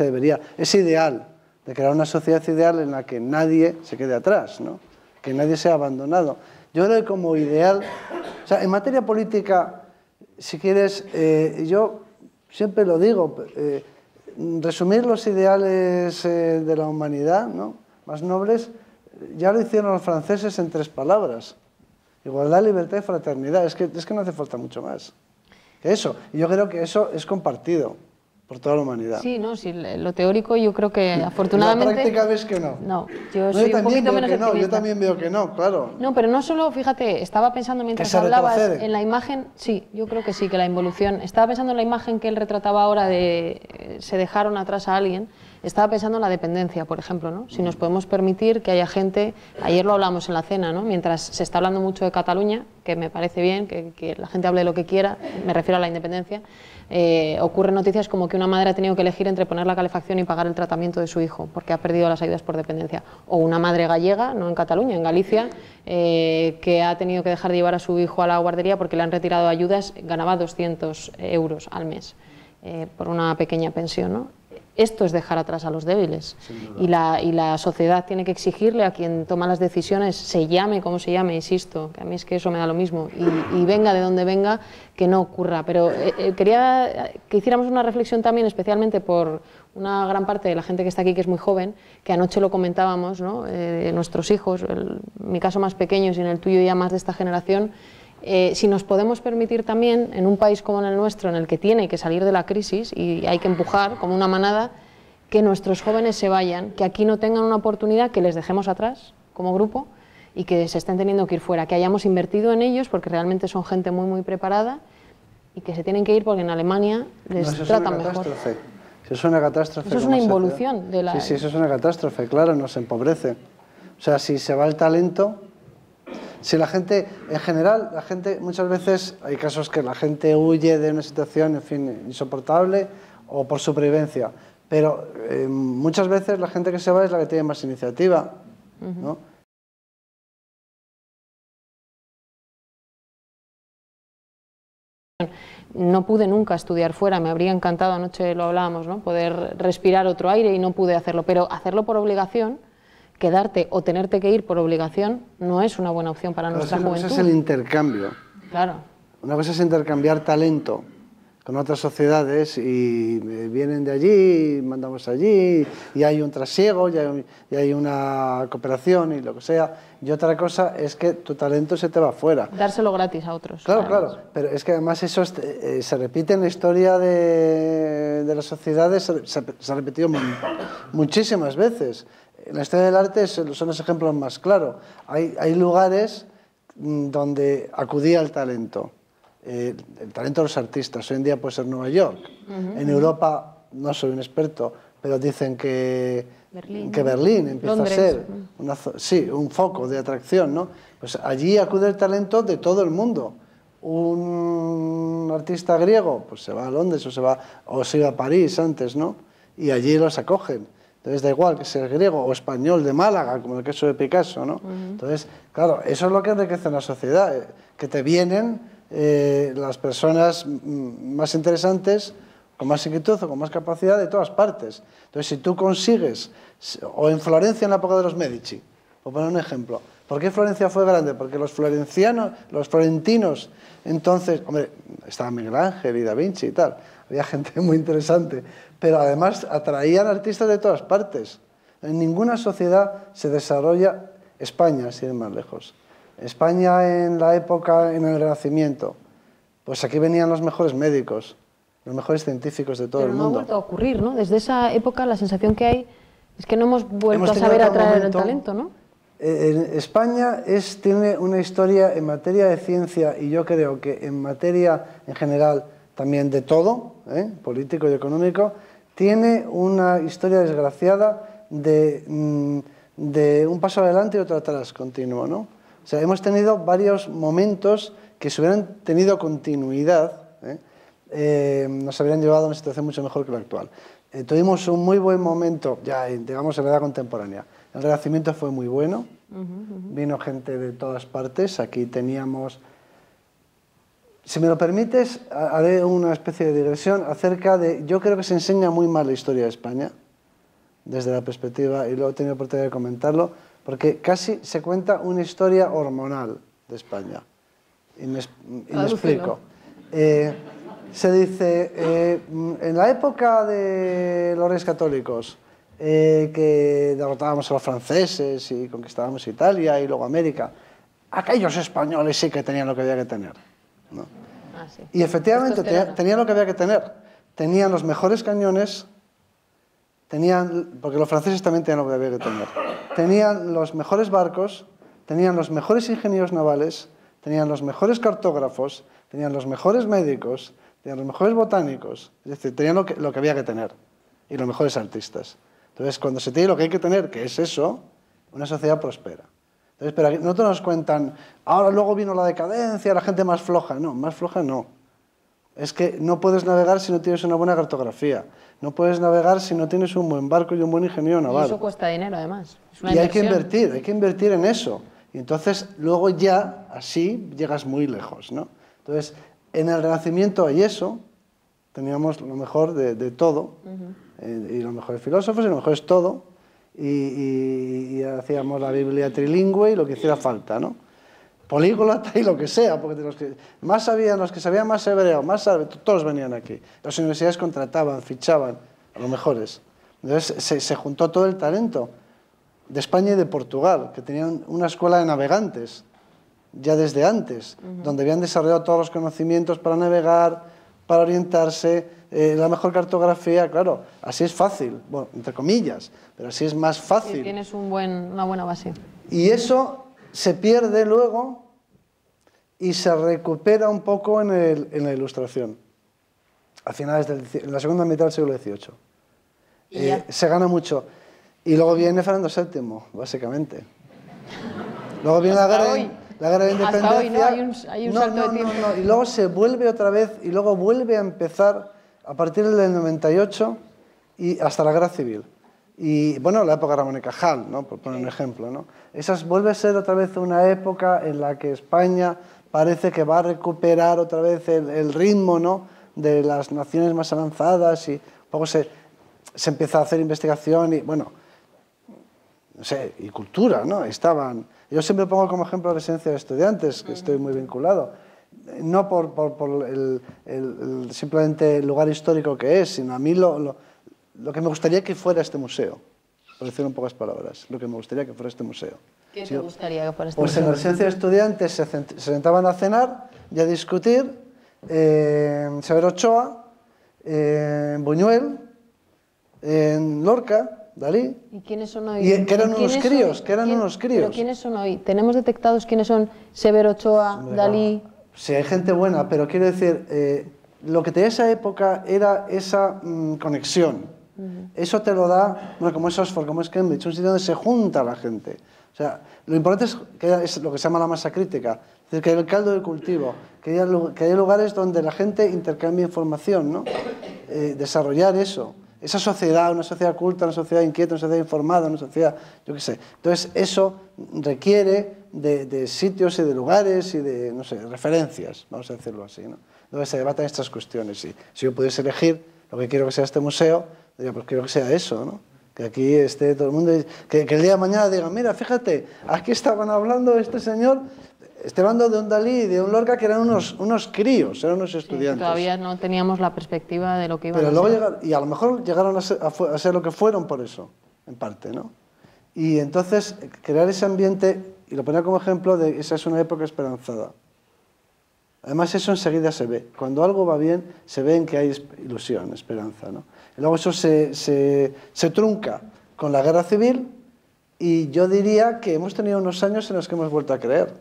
debería... Es ideal, de crear una sociedad ideal en la que nadie se quede atrás, ¿no? Que nadie sea abandonado. Yo creo que como ideal... O sea, en materia política, si quieres, yo siempre lo digo, resumir los ideales de la humanidad, ¿no?, más nobles, ya lo hicieron los franceses en 3 palabras. Igualdad, libertad y fraternidad. Es que no hace falta mucho más que eso. Y yo creo que eso es compartido por toda la humanidad. Sí, no, sí, lo teórico yo creo que afortunadamente... La práctica ves que no. No, yo soy un poquito menos optimista. Yo también veo que no, claro. No, pero no solo, fíjate, estaba pensando mientras hablabas en la imagen, sí, yo creo que sí, que la involución, estaba pensando en la imagen que él retrataba ahora de se dejaron atrás a alguien, estaba pensando en la dependencia, por ejemplo, ¿no? Si nos podemos permitir que haya gente, ayer lo hablamos en la cena, ¿no?, mientras se está hablando mucho de Cataluña, que me parece bien, que la gente hable de lo que quiera, me refiero a la independencia, ocurren noticias como que una madre ha tenido que elegir entre poner la calefacción y pagar el tratamiento de su hijo porque ha perdido las ayudas por dependencia, o una madre gallega, no en Cataluña, en Galicia, que ha tenido que dejar de llevar a su hijo a la guardería porque le han retirado ayudas, ganaba 200 euros al mes por una pequeña pensión, ¿no? Esto es dejar atrás a los débiles, y la sociedad tiene que exigirle a quien toma las decisiones, se llame como se llame, insisto, que a mí es que eso me da lo mismo, y venga de donde venga, que no ocurra. Pero quería que hiciéramos una reflexión también, especialmente por una gran parte de la gente que está aquí, que es muy joven, que anoche lo comentábamos, ¿no?, nuestros hijos, en mi caso más pequeños y en el tuyo ya más de esta generación. Si nos podemos permitir también, en un país como en el nuestro, en el que tiene que salir de la crisis y hay que empujar como una manada, que nuestros jóvenes se vayan, que aquí no tengan una oportunidad, que les dejemos atrás como grupo y que se estén teniendo que ir fuera, que hayamos invertido en ellos porque realmente son gente muy, muy preparada y que se tienen que ir porque en Alemania les tratan mejor. Eso es una catástrofe. Eso es una involución de la... Sí, eso es una catástrofe, claro, nos empobrece. O sea, si se va el talento... Si la gente, en general, muchas veces hay casos que la gente huye de una situación, en fin, insoportable o por supervivencia, pero muchas veces la gente que se va es la que tiene más iniciativa, ¿no? No pude nunca estudiar fuera, me habría encantado, anoche lo hablábamos, ¿no?, poder respirar otro aire y no pude hacerlo, pero hacerlo por obligación, quedarte o tenerte que ir por obligación, no es una buena opción para nuestra juventud. Una cosa es el intercambio. Claro. Una cosa es intercambiar talento con otras sociedades y vienen de allí, y mandamos allí, y hay un trasiego, y hay una cooperación y lo que sea. Y otra cosa es que tu talento se te va fuera. Dárselo gratis a otros. Claro, claro. Pero es que además eso se repite en la historia de las sociedades, se ha repetido muchísimas veces. En la historia del arte son los ejemplos más claros. Hay lugares donde acudía el talento de los artistas. Hoy en día puede ser Nueva York. En Europa, no soy un experto, pero dicen que Berlín empieza a ser un foco de atracción, ¿no? Pues allí acude el talento de todo el mundo. Un artista griego, pues se va a Londres o se iba a París antes, ¿no? Y allí los acogen. Entonces da igual que sea griego o español de Málaga, como el caso de Picasso, ¿no? Entonces, claro, eso es lo que enriquece en la sociedad, que te vienen las personas más interesantes, con más inquietud o con más capacidad de todas partes. Entonces, si tú consigues, o en Florencia en la época de los Medici, por poner un ejemplo, ¿Por qué Florencia fue grande? Porque los florentinos, entonces, hombre, estaba Miguel Ángel y Da Vinci y tal, había gente muy interesante, pero además atraían artistas de todas partes. En ninguna sociedad se desarrolla España, sin ir más lejos. España en la época, en el Renacimiento, pues aquí venían los mejores médicos, los mejores científicos de todo el mundo. Pero no ha vuelto a ocurrir, ¿no? Desde esa época la sensación que hay es que no hemos vuelto a saber atraer el talento, ¿no? España tiene una historia en materia de ciencia y yo creo que en materia en general también de todo, político y económico, tiene una historia desgraciada de un paso adelante y otro atrás continuo, ¿no? O sea, hemos tenido varios momentos que si hubieran tenido continuidad, nos habrían llevado a una situación mucho mejor que la actual. Tuvimos un muy buen momento, ya digamos en la edad contemporánea. El Renacimiento fue muy bueno, vino gente de todas partes, aquí teníamos... Si me lo permites, haré una especie de digresión acerca de... Yo creo que se enseña muy mal la historia de España, desde la perspectiva, y luego he tenido la oportunidad de comentarlo, porque casi se cuenta una historia hormonal de España. Y me explico. Se dice, en la época de los Reyes Católicos, que derrotábamos a los franceses y conquistábamos Italia y luego América, aquellos españoles sí que tenían lo que había que tener, ¿no? Ah, sí. Y efectivamente tenían lo que había que tener. Tenían los mejores cañones, porque los franceses también tenían lo que había que tener. Tenían los mejores barcos, tenían los mejores ingenieros navales, tenían los mejores cartógrafos, tenían los mejores médicos, tenían los mejores botánicos, es decir, tenían lo que había que tener, y los mejores artistas. Entonces, cuando se tiene lo que hay que tener, que es eso, una sociedad prospera. Entonces, pero aquí, nosotros nos cuentan, ahora luego vino la decadencia, la gente más floja. No, más floja no. Es que no puedes navegar si no tienes una buena cartografía. No puedes navegar si no tienes un buen barco y un buen ingeniero naval. Y eso cuesta dinero, además. Es una y inversión. hay que invertir en eso. Y entonces, luego ya, así, llegas muy lejos, ¿no? Entonces, en el Renacimiento hay eso, teníamos lo mejor de todo, y los mejores filósofos y lo mejor es todo, y hacíamos la Biblia trilingüe y lo que hiciera falta, ¿no? Políglota y lo que sea, porque los que sabían más hebreo, todos venían aquí. Las universidades contrataban, fichaban a los mejores. Entonces se juntó todo el talento de España y de Portugal, que tenían una escuela de navegantes, ya desde antes, donde habían desarrollado todos los conocimientos para navegar, para orientarse, la mejor cartografía, claro, así es fácil, bueno, entre comillas, pero así es más fácil. Sí, tienes una buena base. Y eso se pierde luego y se recupera un poco en la Ilustración, a finales en la segunda mitad del siglo XVIII. Se gana mucho. Y luego viene Fernando VII, básicamente. Luego viene la guerra de independencia. Hasta hoy, ¿no? Hay un salto de tiempo. No. Y luego se vuelve otra vez, y luego vuelve a empezar a partir del 98 y hasta la Guerra Civil. Y, bueno, la época Ramón y Cajal, ¿no? Por poner un ejemplo, ¿no? Vuelve a ser otra vez una época en la que España parece que va a recuperar otra vez el ritmo, ¿no?, de las naciones más avanzadas, y un poco se empieza a hacer investigación y, bueno, no sé, y cultura, ¿no? Yo siempre pongo como ejemplo la residencia de estudiantes, que estoy muy vinculado, no por simplemente el lugar histórico que es, sino a mí lo que me gustaría que fuera este museo, por decir en pocas palabras, lo que me gustaría que fuera este museo. ¿Qué te gustaría que fuera este museo? Pues en la residencia de estudiantes se sentaban a cenar y a discutir Severo Ochoa, Buñuel, Lorca, Dalí. ¿Y quiénes son hoy? Que eran unos críos. ¿Pero quiénes son hoy? ¿Tenemos detectados quiénes son Severo Ochoa, Dalí? Sí, hay gente buena, pero quiero decir, lo que tenía esa época era esa conexión. Eso te lo da, bueno, como es Oxford, como es Cambridge, un sitio donde se junta la gente. O sea, lo importante es que es lo que se llama la masa crítica, es decir, que hay el caldo de cultivo, que haya lugares donde la gente intercambie información, ¿no? Desarrollar eso. Esa sociedad, una sociedad culta, una sociedad inquieta, una sociedad informada, una sociedad, yo qué sé. Entonces, eso requiere de sitios y de lugares y de, no sé, referencias, vamos a decirlo así, ¿no? Entonces se debatan estas cuestiones. Y si yo pudiese elegir lo que quiero que sea este museo, diría, pues quiero que sea eso, ¿no? Que aquí esté todo el mundo, que el día de mañana digan, mira, fíjate, aquí estaban hablando este señor, hablando de un Dalí y de un Lorca que eran unos críos, eran unos estudiantes. Sí, todavía no teníamos la perspectiva de lo que iban Pero a luego ser. y a lo mejor llegaron a ser lo que fueron por eso, en parte, ¿no? Y entonces, crear ese ambiente, y lo ponía como ejemplo de esa es una época esperanzada. Además, eso enseguida se ve. Cuando algo va bien, se ve en que hay ilusión, esperanza, ¿no? Y luego eso se trunca con la guerra civil y yo diría que hemos tenido unos años en los que hemos vuelto a creer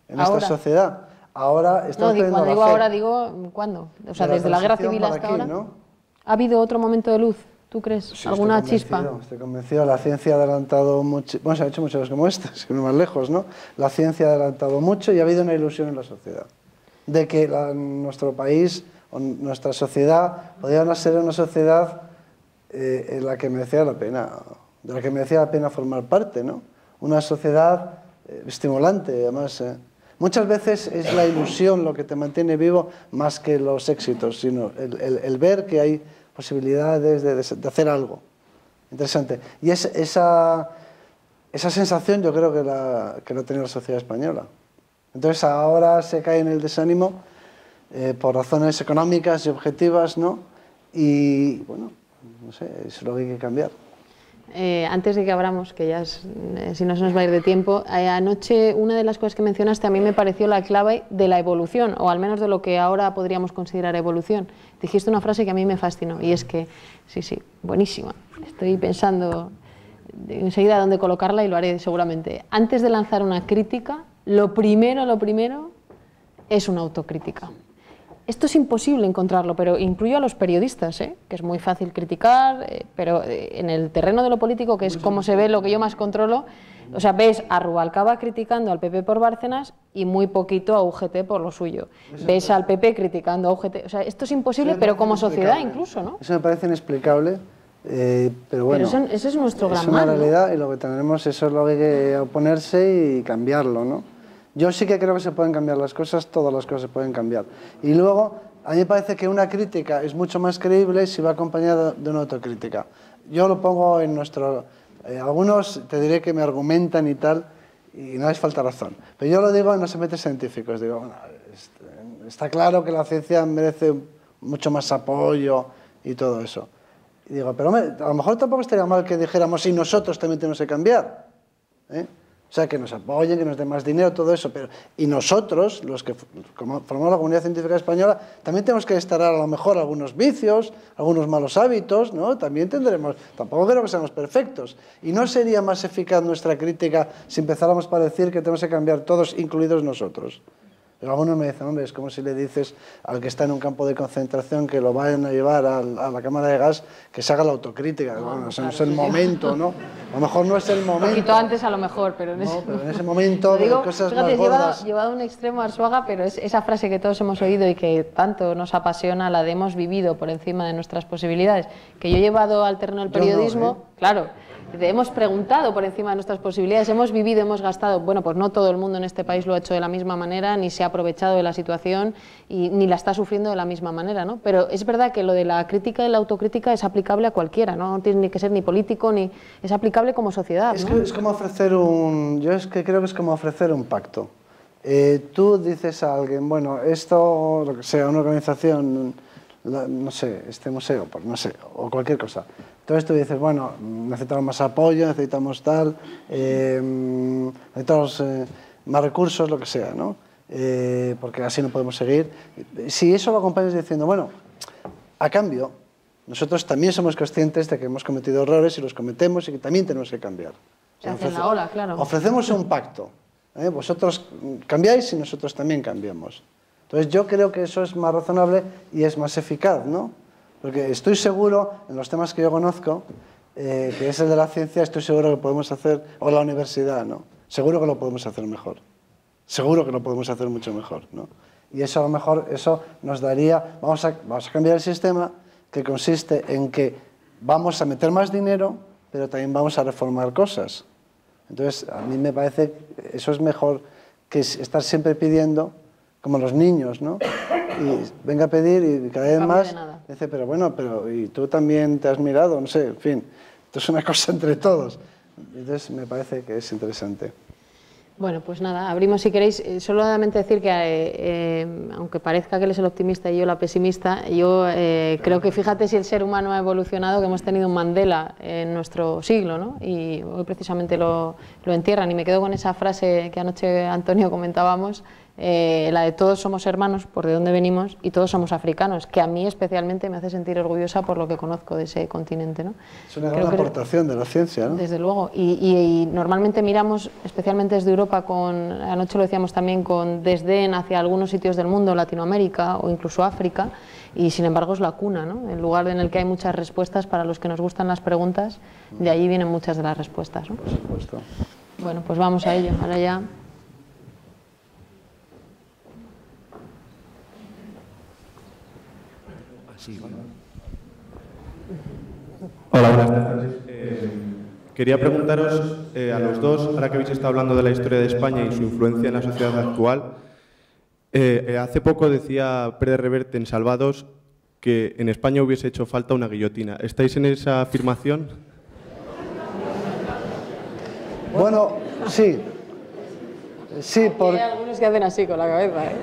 en esta sociedad. Ahora estamos cuando digo ahora, digo ¿cuándo? O sea, desde la guerra civil hasta ahora. ¿No? ¿Ha habido otro momento de luz? ¿Tú crees? Sí, ¿Alguna chispa? Estoy convencido. La ciencia ha adelantado mucho. Bueno, se han hecho muchas cosas como estas, que no más lejos, ¿no? La ciencia ha adelantado mucho y ha habido una ilusión en la sociedad de que nuestro país o nuestra sociedad podía ser una sociedad en la que merecía la pena, de la que merecía la pena formar parte, ¿no? Una sociedad estimulante, además. Muchas veces es la ilusión lo que te mantiene vivo más que los éxitos, sino el ver que hay posibilidades de hacer algo interesante. Y esa sensación yo creo que la tiene la sociedad española. Entonces ahora se cae en el desánimo por razones económicas y objetivas, ¿no? Y bueno, no sé, es lo que hay que cambiar. Antes de que abramos, que ya si no se nos va a ir de tiempo, anoche una de las cosas que mencionaste a mí me pareció la clave de la evolución, o al menos de lo que ahora podríamos considerar evolución. Dijiste una frase que a mí me fascinó, y es que, sí, buenísima, estoy pensando enseguida dónde colocarla y lo haré seguramente. Antes de lanzar una crítica, lo primero es una autocrítica. Esto es imposible encontrarlo, pero incluyo a los periodistas, que es muy fácil criticar, pero en el terreno de lo político, que es como se ve, lo que yo más controlo, o sea, ves a Rubalcaba criticando al PP por Bárcenas y muy poquito a UGT por lo suyo. Ves al PP criticando a UGT, o sea, esto es imposible, pero como sociedad incluso, ¿no? Eso me parece inexplicable, pero bueno. Pero ese es nuestro gran mal, es una realidad, ¿no? Y lo que tendremos, eso es lo que hay que oponerse y cambiarlo, ¿no? Yo sí que creo que se pueden cambiar las cosas, todas las cosas se pueden cambiar. Y luego, a mí me parece que una crítica es mucho más creíble si va acompañada de una autocrítica. Yo lo pongo en nuestro... algunos te diré que me argumentan y tal, y no les falta razón. Pero yo lo digo en los ambientes científicos. Digo, bueno, está claro que la ciencia merece mucho más apoyo y todo eso. Y digo, pero hombre, a lo mejor tampoco estaría mal que dijéramos y nosotros también tenemos que cambiar, ¿eh? O sea, que nos apoyen, que nos den más dinero, todo eso, pero y nosotros, los que formamos la comunidad científica española, también tenemos que instalar a lo mejor algunos vicios, algunos malos hábitos, ¿no? También tendremos, tampoco creo que seamos perfectos. Y no sería más eficaz nuestra crítica si empezáramos para decir que tenemos que cambiar todos, incluidos nosotros. Pero algunos me dicen, hombre, es como si le dices al que está en un campo de concentración que lo vayan a llevar a la cámara de gas, que se haga la autocrítica. No, bueno, claro, no es el momento, ¿no? A lo mejor no es el momento. Un poquito antes a lo mejor, pero en ese momento digo, cosas fíjate, más gordas. Llevado a un extremo Arzuaga, pero es esa frase que todos hemos oído y que tanto nos apasiona, la de hemos vivido por encima de nuestras posibilidades, que yo he llevado al terreno del periodismo, claro. Hemos preguntado por encima de nuestras posibilidades, hemos vivido, hemos gastado. Bueno, pues no todo el mundo en este país lo ha hecho de la misma manera, ni se ha aprovechado de la situación y ni la está sufriendo de la misma manera, ¿no? Pero es verdad que lo de la crítica y la autocrítica es aplicable a cualquiera, no tiene ni que ser ni político, ni es aplicable como sociedad, ¿no? Es como ofrecer yo es que creo que es como ofrecer un pacto. Tú dices a alguien, bueno, esto, lo que sea, una organización, no sé, este museo, no sé, o cualquier cosa. Entonces tú dices, bueno, necesitamos más apoyo, necesitamos tal, necesitamos más recursos, lo que sea, ¿no? Porque así no podemos seguir. Si eso lo acompañas diciendo, bueno, a cambio, nosotros también somos conscientes de que hemos cometido errores y los cometemos y que también tenemos que cambiar. Se hace en la ola, claro. Ofrecemos un pacto. Vosotros cambiáis y nosotros también cambiamos. Entonces yo creo que eso es más razonable y es más eficaz, ¿no? Porque estoy seguro, en los temas que yo conozco, que es el de la ciencia, estoy seguro que podemos hacer, o la universidad, ¿no? Seguro que lo podemos hacer mejor. Seguro que lo podemos hacer mucho mejor, ¿no? Y eso a lo mejor, eso nos daría, vamos a cambiar el sistema, que consiste en que vamos a meter más dinero, pero también vamos a reformar cosas. Entonces, a mí me parece que eso es mejor que estar siempre pidiendo, como los niños, ¿no? Y venga a pedir y cada vez más, Dice, pero bueno, ¿y tú también te has mirado? No sé, en fin, esto es una cosa entre todos. Entonces me parece que es interesante. Bueno, pues nada, abrimos si queréis. Solamente decir que, aunque parezca que él es el optimista y yo la pesimista, yo creo que fíjate si el ser humano ha evolucionado, que hemos tenido un Mandela en nuestro siglo, ¿no? Y hoy precisamente lo entierran. Y me quedo con esa frase que anoche Antonio comentábamos, la de todos somos hermanos por de dónde venimos y todos somos africanos, que a mí especialmente me hace sentir orgullosa por lo que conozco de ese continente, ¿no? Es una gran aportación de la ciencia, ¿no? Desde luego, y normalmente miramos, especialmente desde Europa, anoche lo decíamos también, con desdén hacia algunos sitios del mundo, Latinoamérica o incluso África, y sin embargo es la cuna, ¿no? El lugar en el que hay muchas respuestas para los que nos gustan las preguntas, de allí vienen muchas de las respuestas, ¿no? Por supuesto. Bueno, pues vamos a ello, ahora ya. Hola, buenas tardes. Quería preguntaros a los dos, ahora que habéis estado hablando de la historia de España y su influencia en la sociedad actual, hace poco decía Pérez Reverte en Salvados que en España hubiese hecho falta una guillotina. ¿Estáis en esa afirmación? Bueno, sí. Sí, Hay algunos que hacen así con la cabeza, ¿eh?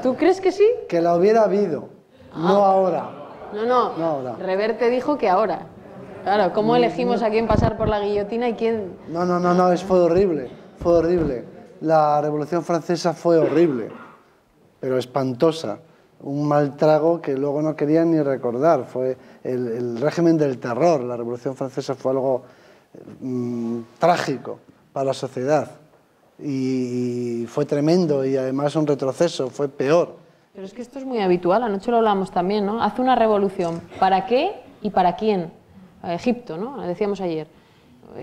¿Tú crees que sí? Que la hubiera habido, no ahora. No, ahora. Reverte dijo que ahora. Claro, ¿cómo elegimos a quién pasar por la guillotina y quién...? No, fue horrible, fue horrible. La Revolución Francesa fue horrible, pero espantosa. Un mal trago que luego no querían ni recordar. Fue el régimen del terror. La Revolución Francesa fue algo trágico para la sociedad. Y fue tremendo y además un retroceso, fue peor. Pero es que esto es muy habitual, anoche lo hablamos también, ¿no? Hace una revolución, ¿para qué y para quién? Egipto, ¿no? Lo decíamos ayer.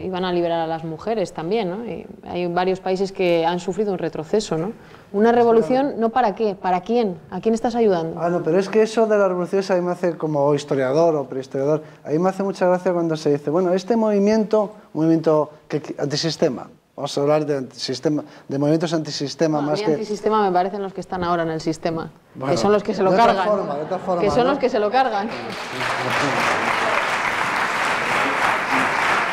Iban a liberar a las mujeres también, ¿no? Y hay varios países que han sufrido un retroceso, ¿no? Una revolución, ¿no para qué? ¿Para quién? ¿A quién estás ayudando? Ah, no, pero es que eso de la revolución a mí me hace, como historiador o prehistoriador, a mí me hace mucha gracia cuando se dice, bueno, este movimiento antisistema, vamos a hablar de movimientos antisistema más que... Antisistema me parecen los que están ahora en el sistema, bueno, que son los que se lo cargan. De otra forma, que son ¿no? los que se lo cargan.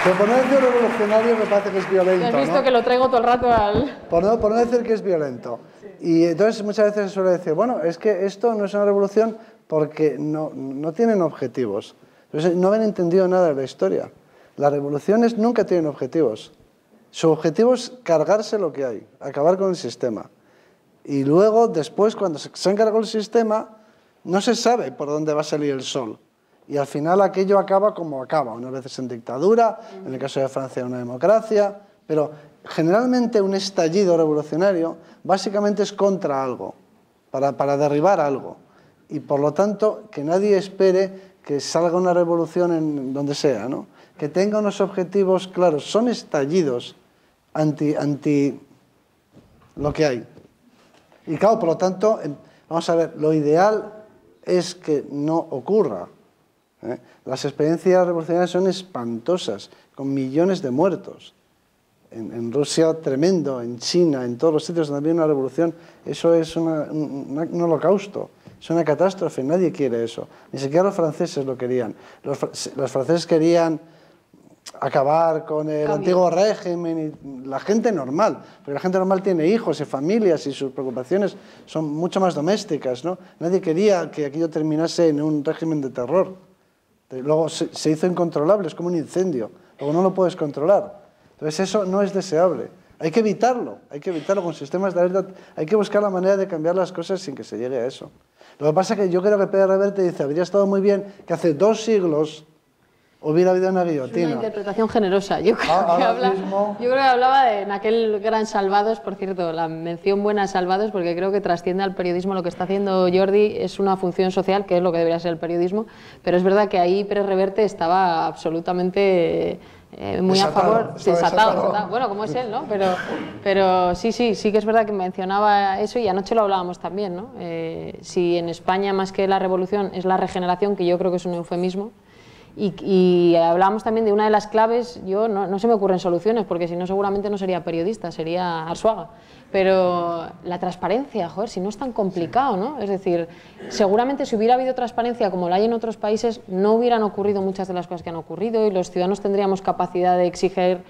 Pero por no decir revolucionario me parece que es violento, ¿Has visto, ¿no? que lo traigo todo el rato al...? Por no decir que es violento. Y entonces muchas veces se suele decir, bueno, es que esto no es una revolución porque no tienen objetivos. Entonces, no han entendido nada de la historia. Las revoluciones nunca tienen objetivos. Su objetivo es cargarse lo que hay, acabar con el sistema. Y luego, después, cuando se han cargado el sistema, no se sabe por dónde va a salir el sol. Y al final aquello acaba como acaba, unas veces en dictadura, en el caso de Francia una democracia, pero generalmente un estallido revolucionario básicamente es contra algo, para derribar algo. Y por lo tanto, que nadie espere que salga una revolución en donde sea, ¿no? Que tenga unos objetivos claros, son estallidos anti lo que hay. Y claro, por lo tanto, vamos a ver, lo ideal es que no ocurra. Las experiencias revolucionarias son espantosas, con millones de muertos. En Rusia, tremendo, en China, en todos los sitios donde había una revolución, eso es un holocausto, es una catástrofe, nadie quiere eso. Ni siquiera los franceses lo querían. Los franceses querían acabar con el antiguo régimen y la gente normal, porque la gente normal tiene hijos y familias y sus preocupaciones son mucho más domésticas, ¿no? Nadie quería que aquello terminase en un régimen de terror. Luego se hizo incontrolable, es como un incendio, luego no lo puedes controlar. Entonces eso no es deseable, hay que evitarlo con sistemas de alerta, hay que buscar la manera de cambiar las cosas sin que se llegue a eso. Lo que pasa es que yo creo que Pérez Reverte dice, habría estado muy bien que hace 2 siglos hubiera habido una guillotina. Es una interpretación generosa. Yo creo que hablaba en aquel gran Salvados, por cierto, la mención buena a Salvados, porque creo que trasciende al periodismo. Lo que está haciendo Jordi es una función social, que es lo que debería ser el periodismo, pero es verdad que ahí Pérez Reverte estaba absolutamente muy desatado, a favor, desatado. Bueno, como es él, ¿no? Pero sí que es verdad que mencionaba eso, y anoche lo hablábamos también, ¿no? Si en España más que la revolución es la regeneración, que yo creo que es un eufemismo, Y hablábamos también de una de las claves, yo no se me ocurren soluciones, porque si no seguramente no sería periodista, sería Arzuaga. Pero la transparencia, joder, si no es tan complicado, ¿no? Es decir, seguramente si hubiera habido transparencia como la hay en otros países, no hubieran ocurrido muchas de las cosas que han ocurrido y los ciudadanos tendríamos capacidad de exigir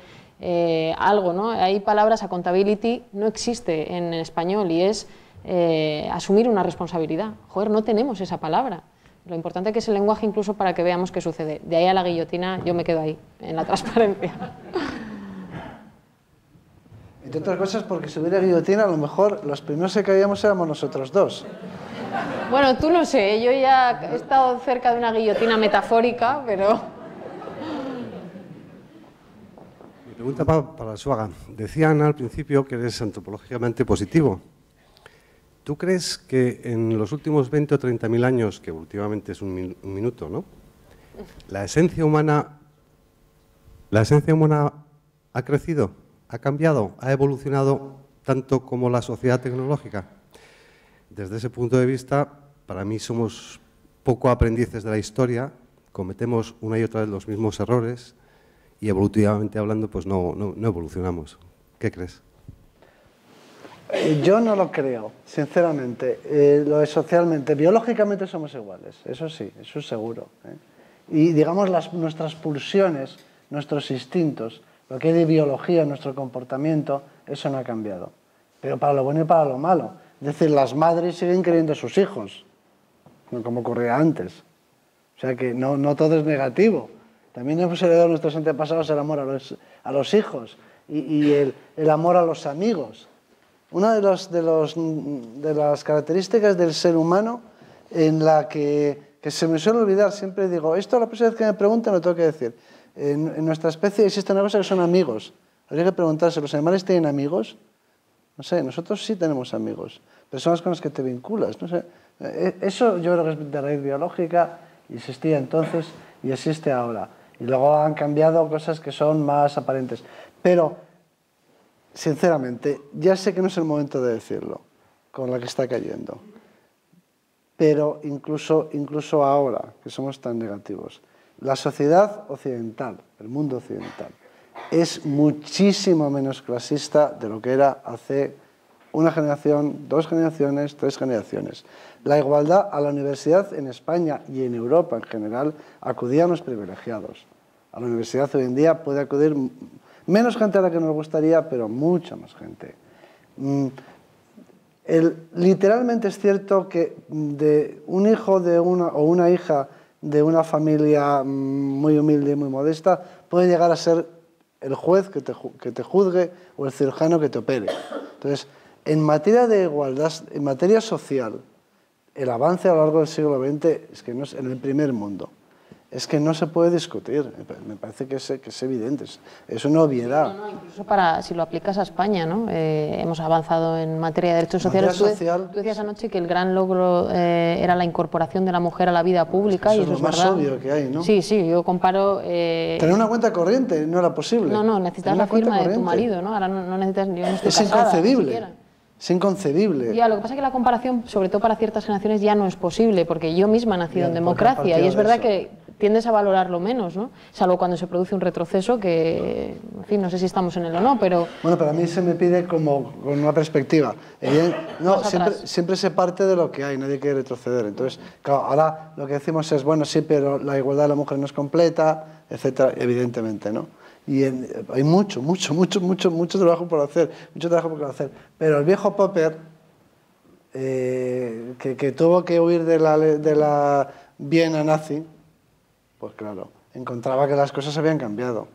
algo, ¿no? Hay palabras, accountability no existe en español y es asumir una responsabilidad. Joder, no tenemos esa palabra. Lo importante que es el lenguaje incluso para que veamos qué sucede. De ahí a la guillotina yo me quedo ahí, en la transparencia. Entre otras cosas porque si hubiera guillotina a lo mejor los primeros que caíamos éramos nosotros dos. Bueno, tú no sé, yo ya he estado cerca de una guillotina metafórica, pero... Mi pregunta para Arzuaga. Decían al principio que eres antropológicamente positivo. ¿Tú crees que en los últimos 20 o 30.000 años, que últimamente es un minuto, ¿no? La esencia humana ha crecido, ha cambiado, ha evolucionado tanto como la sociedad tecnológica? Desde ese punto de vista, para mí somos poco aprendices de la historia, cometemos una y otra vez los mismos errores y evolutivamente hablando pues no evolucionamos. ¿Qué crees? Yo no lo creo, sinceramente. Lo de socialmente, biológicamente somos iguales, eso sí, eso es seguro. Y digamos nuestras pulsiones, nuestros instintos, lo que hay de biología en nuestro comportamiento, eso no ha cambiado. Pero para lo bueno y para lo malo. Es decir, las madres siguen queriendo a sus hijos, como ocurría antes. O sea que no todo es negativo. También hemos heredado a nuestros antepasados el amor a los hijos y el amor a los amigos. Una de las características del ser humano en la que se me suele olvidar, siempre digo, esto la próxima vez que me preguntan lo tengo que decir. En nuestra especie existe una cosa que son amigos. Habría que preguntarse, ¿los animales tienen amigos? No sé, nosotros sí tenemos amigos, personas con las que te vinculas. No sé. Eso yo creo que es de raíz biológica y existía entonces y existe ahora. Y luego han cambiado cosas que son más aparentes. Pero, sinceramente, ya sé que no es el momento de decirlo, con la que está cayendo. Pero incluso ahora, que somos tan negativos, la sociedad occidental, el mundo occidental, es muchísimo menos clasista de lo que era hace una generación, 2 generaciones, 3 generaciones. La igualdad a la universidad en España y en Europa en general acudían los privilegiados. A la universidad hoy en día puede acudir menos gente a la que nos gustaría, pero mucha más gente. Literalmente es cierto que de un hijo o una hija de una familia muy humilde y muy modesta puede llegar a ser el juez que te juzgue o el cirujano que te opere. Entonces, en materia de igualdad, en materia social, el avance a lo largo del siglo XX es que no es en el primer mundo. Es que no se puede discutir, me parece que es evidente, es una obviedad. No, incluso si lo aplicas a España, ¿no? Hemos avanzado en materia de derechos sociales. Tú decías anoche que el gran logro era la incorporación de la mujer a la vida pública. Eso y es lo más obvio que hay, ¿no? Sí, yo comparo... Tener una cuenta corriente no era posible. No, necesitas la firma de tu marido, ¿no? Ahora no necesitas... Yo no estoy es casada, inconcebible. Es inconcebible. Ya, lo que pasa es que la comparación, sobre todo para ciertas generaciones, ya no es posible, porque yo misma he nacido en democracia y es verdad que tiendes a valorarlo menos, ¿no? Salvo cuando se produce un retroceso que, en fin, no sé si estamos en él o no, pero... Bueno, pero a mí se me pide como con una perspectiva. No, siempre se parte de lo que hay, nadie quiere retroceder. Entonces, claro, ahora lo que decimos es, bueno, sí, pero la igualdad de la mujer no es completa, etcétera, evidentemente, ¿no? Y hay mucho trabajo por hacer, Pero el viejo Popper, que tuvo que huir de la Viena nazi, pues claro, encontraba que las cosas habían cambiado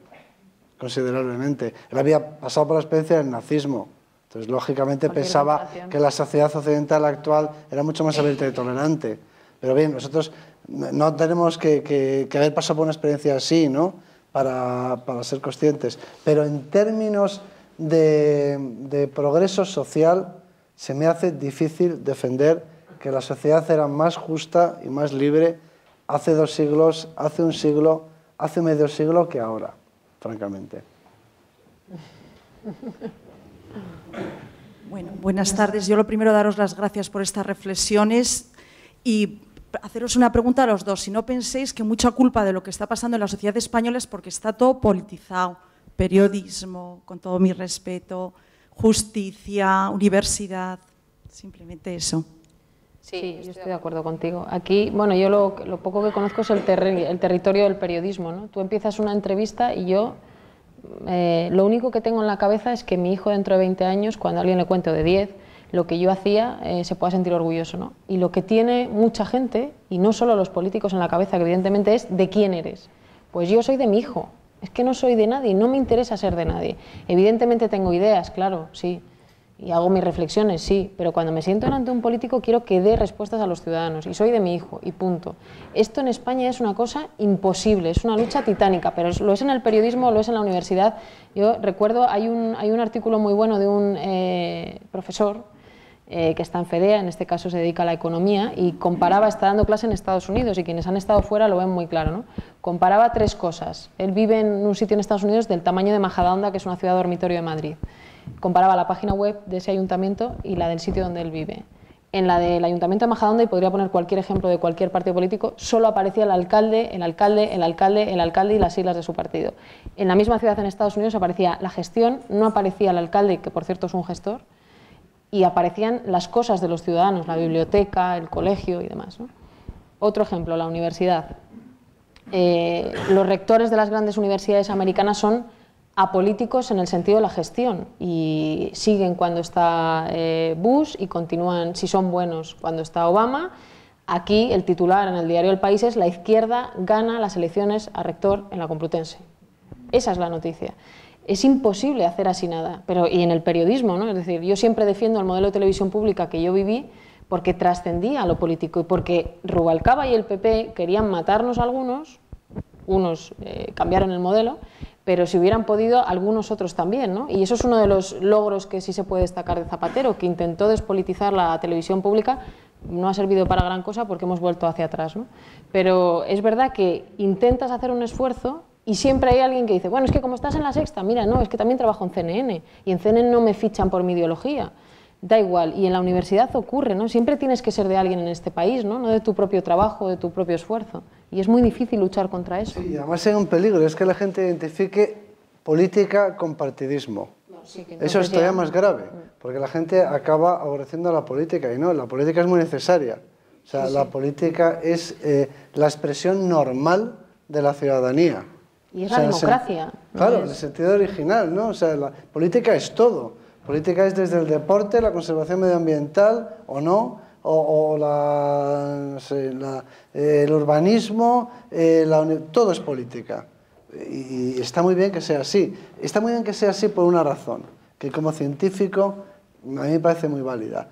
considerablemente. Él había pasado por la experiencia del nazismo, entonces lógicamente pensaba que la sociedad occidental actual era mucho más abierta y tolerante. Pero bien, nosotros no tenemos que haber pasado por una experiencia así, ¿no? Para ser conscientes. Pero en términos de progreso social, se me hace difícil defender que la sociedad era más justa y más libre hace 2 siglos, hace un siglo, hace medio siglo que ahora, francamente. Bueno, buenas tardes. Yo lo primero daros las gracias por estas reflexiones y haceros una pregunta a los dos. Si no penséis que mucha culpa de lo que está pasando en la sociedad española es porque está todo politizado. Periodismo, con todo mi respeto, justicia, universidad, simplemente eso. Sí, yo estoy de acuerdo contigo. Aquí, bueno, yo lo poco que conozco es el territorio del periodismo, ¿no? Tú empiezas una entrevista y yo lo único que tengo en la cabeza es que mi hijo dentro de 20 años, cuando alguien le cuente, o de 10, lo que yo hacía, se pueda sentir orgulloso, ¿no? Y lo que tiene mucha gente, y no solo los políticos en la cabeza, que evidentemente es ¿de quién eres? Pues yo soy de mi hijo, es que no soy de nadie, no me interesa ser de nadie. Evidentemente tengo ideas, claro, sí, y hago mis reflexiones, sí, pero cuando me siento delante de un político quiero que dé respuestas a los ciudadanos, y soy de mi hijo, y punto. Esto en España es una cosa imposible, es una lucha titánica, pero lo es en el periodismo, lo es en la universidad. Yo recuerdo, hay un artículo muy bueno de un profesor que está en FEDEA, en este caso se dedica a la economía, y comparaba, está dando clase en Estados Unidos, y quienes han estado fuera lo ven muy claro, ¿no? Comparaba tres cosas. Él vive en un sitio en Estados Unidos del tamaño de Majadahonda, que es una ciudad dormitorio de Madrid. Comparaba la página web de ese ayuntamiento y la del sitio donde él vive. En la del ayuntamiento de Majadahonda, y podría poner cualquier ejemplo de cualquier partido político, solo aparecía el alcalde, el alcalde, el alcalde, el alcalde y las siglas de su partido. En la misma ciudad en Estados Unidos aparecía la gestión, no aparecía el alcalde, que por cierto es un gestor, y aparecían las cosas de los ciudadanos, la biblioteca, el colegio y demás, ¿no? Otro ejemplo, la universidad. Los rectores de las grandes universidades americanas son apolíticos en el sentido de la gestión y siguen cuando está Bush y continúan, si son buenos, cuando está Obama. Aquí el titular en el diario El País es: la izquierda gana las elecciones a rector en la Complutense. Esa es la noticia. Es imposible hacer así nada, pero y en el periodismo, ¿no? Es decir, yo siempre defiendo el modelo de televisión pública que yo viví porque trascendía a lo político y porque Rubalcaba y el PP querían matarnos a algunos, unos cambiaron el modelo, pero si hubieran podido, algunos otros también, ¿no? Y eso es uno de los logros que sí se puede destacar de Zapatero, que intentó despolitizar la televisión pública. No ha servido para gran cosa porque hemos vuelto hacia atrás, ¿no? Pero es verdad que intentas hacer un esfuerzo y siempre hay alguien que dice, bueno, es que como estás en La Sexta, mira, no, es que también trabajo en CNN y en CNN no me fichan por mi ideología. Da igual, y en la universidad ocurre, ¿no? Siempre tienes que ser de alguien en este país, ¿no? No de tu propio trabajo, de tu propio esfuerzo. Y es muy difícil luchar contra eso. Sí, y además hay un peligro, es que la gente identifique política con partidismo. Sí, eso es todavía más grave, porque la gente acaba aborreciendo la política, y no, la política es muy necesaria. O sea, la política es la expresión normal de la ciudadanía. Y es la democracia. Claro, en el sentido original, ¿no? O sea, la política es todo. Política es desde el deporte, la conservación medioambiental o no, o el urbanismo, todo es política. Y está muy bien que sea así. Está muy bien que sea así por una razón, que como científico a mí me parece muy válida.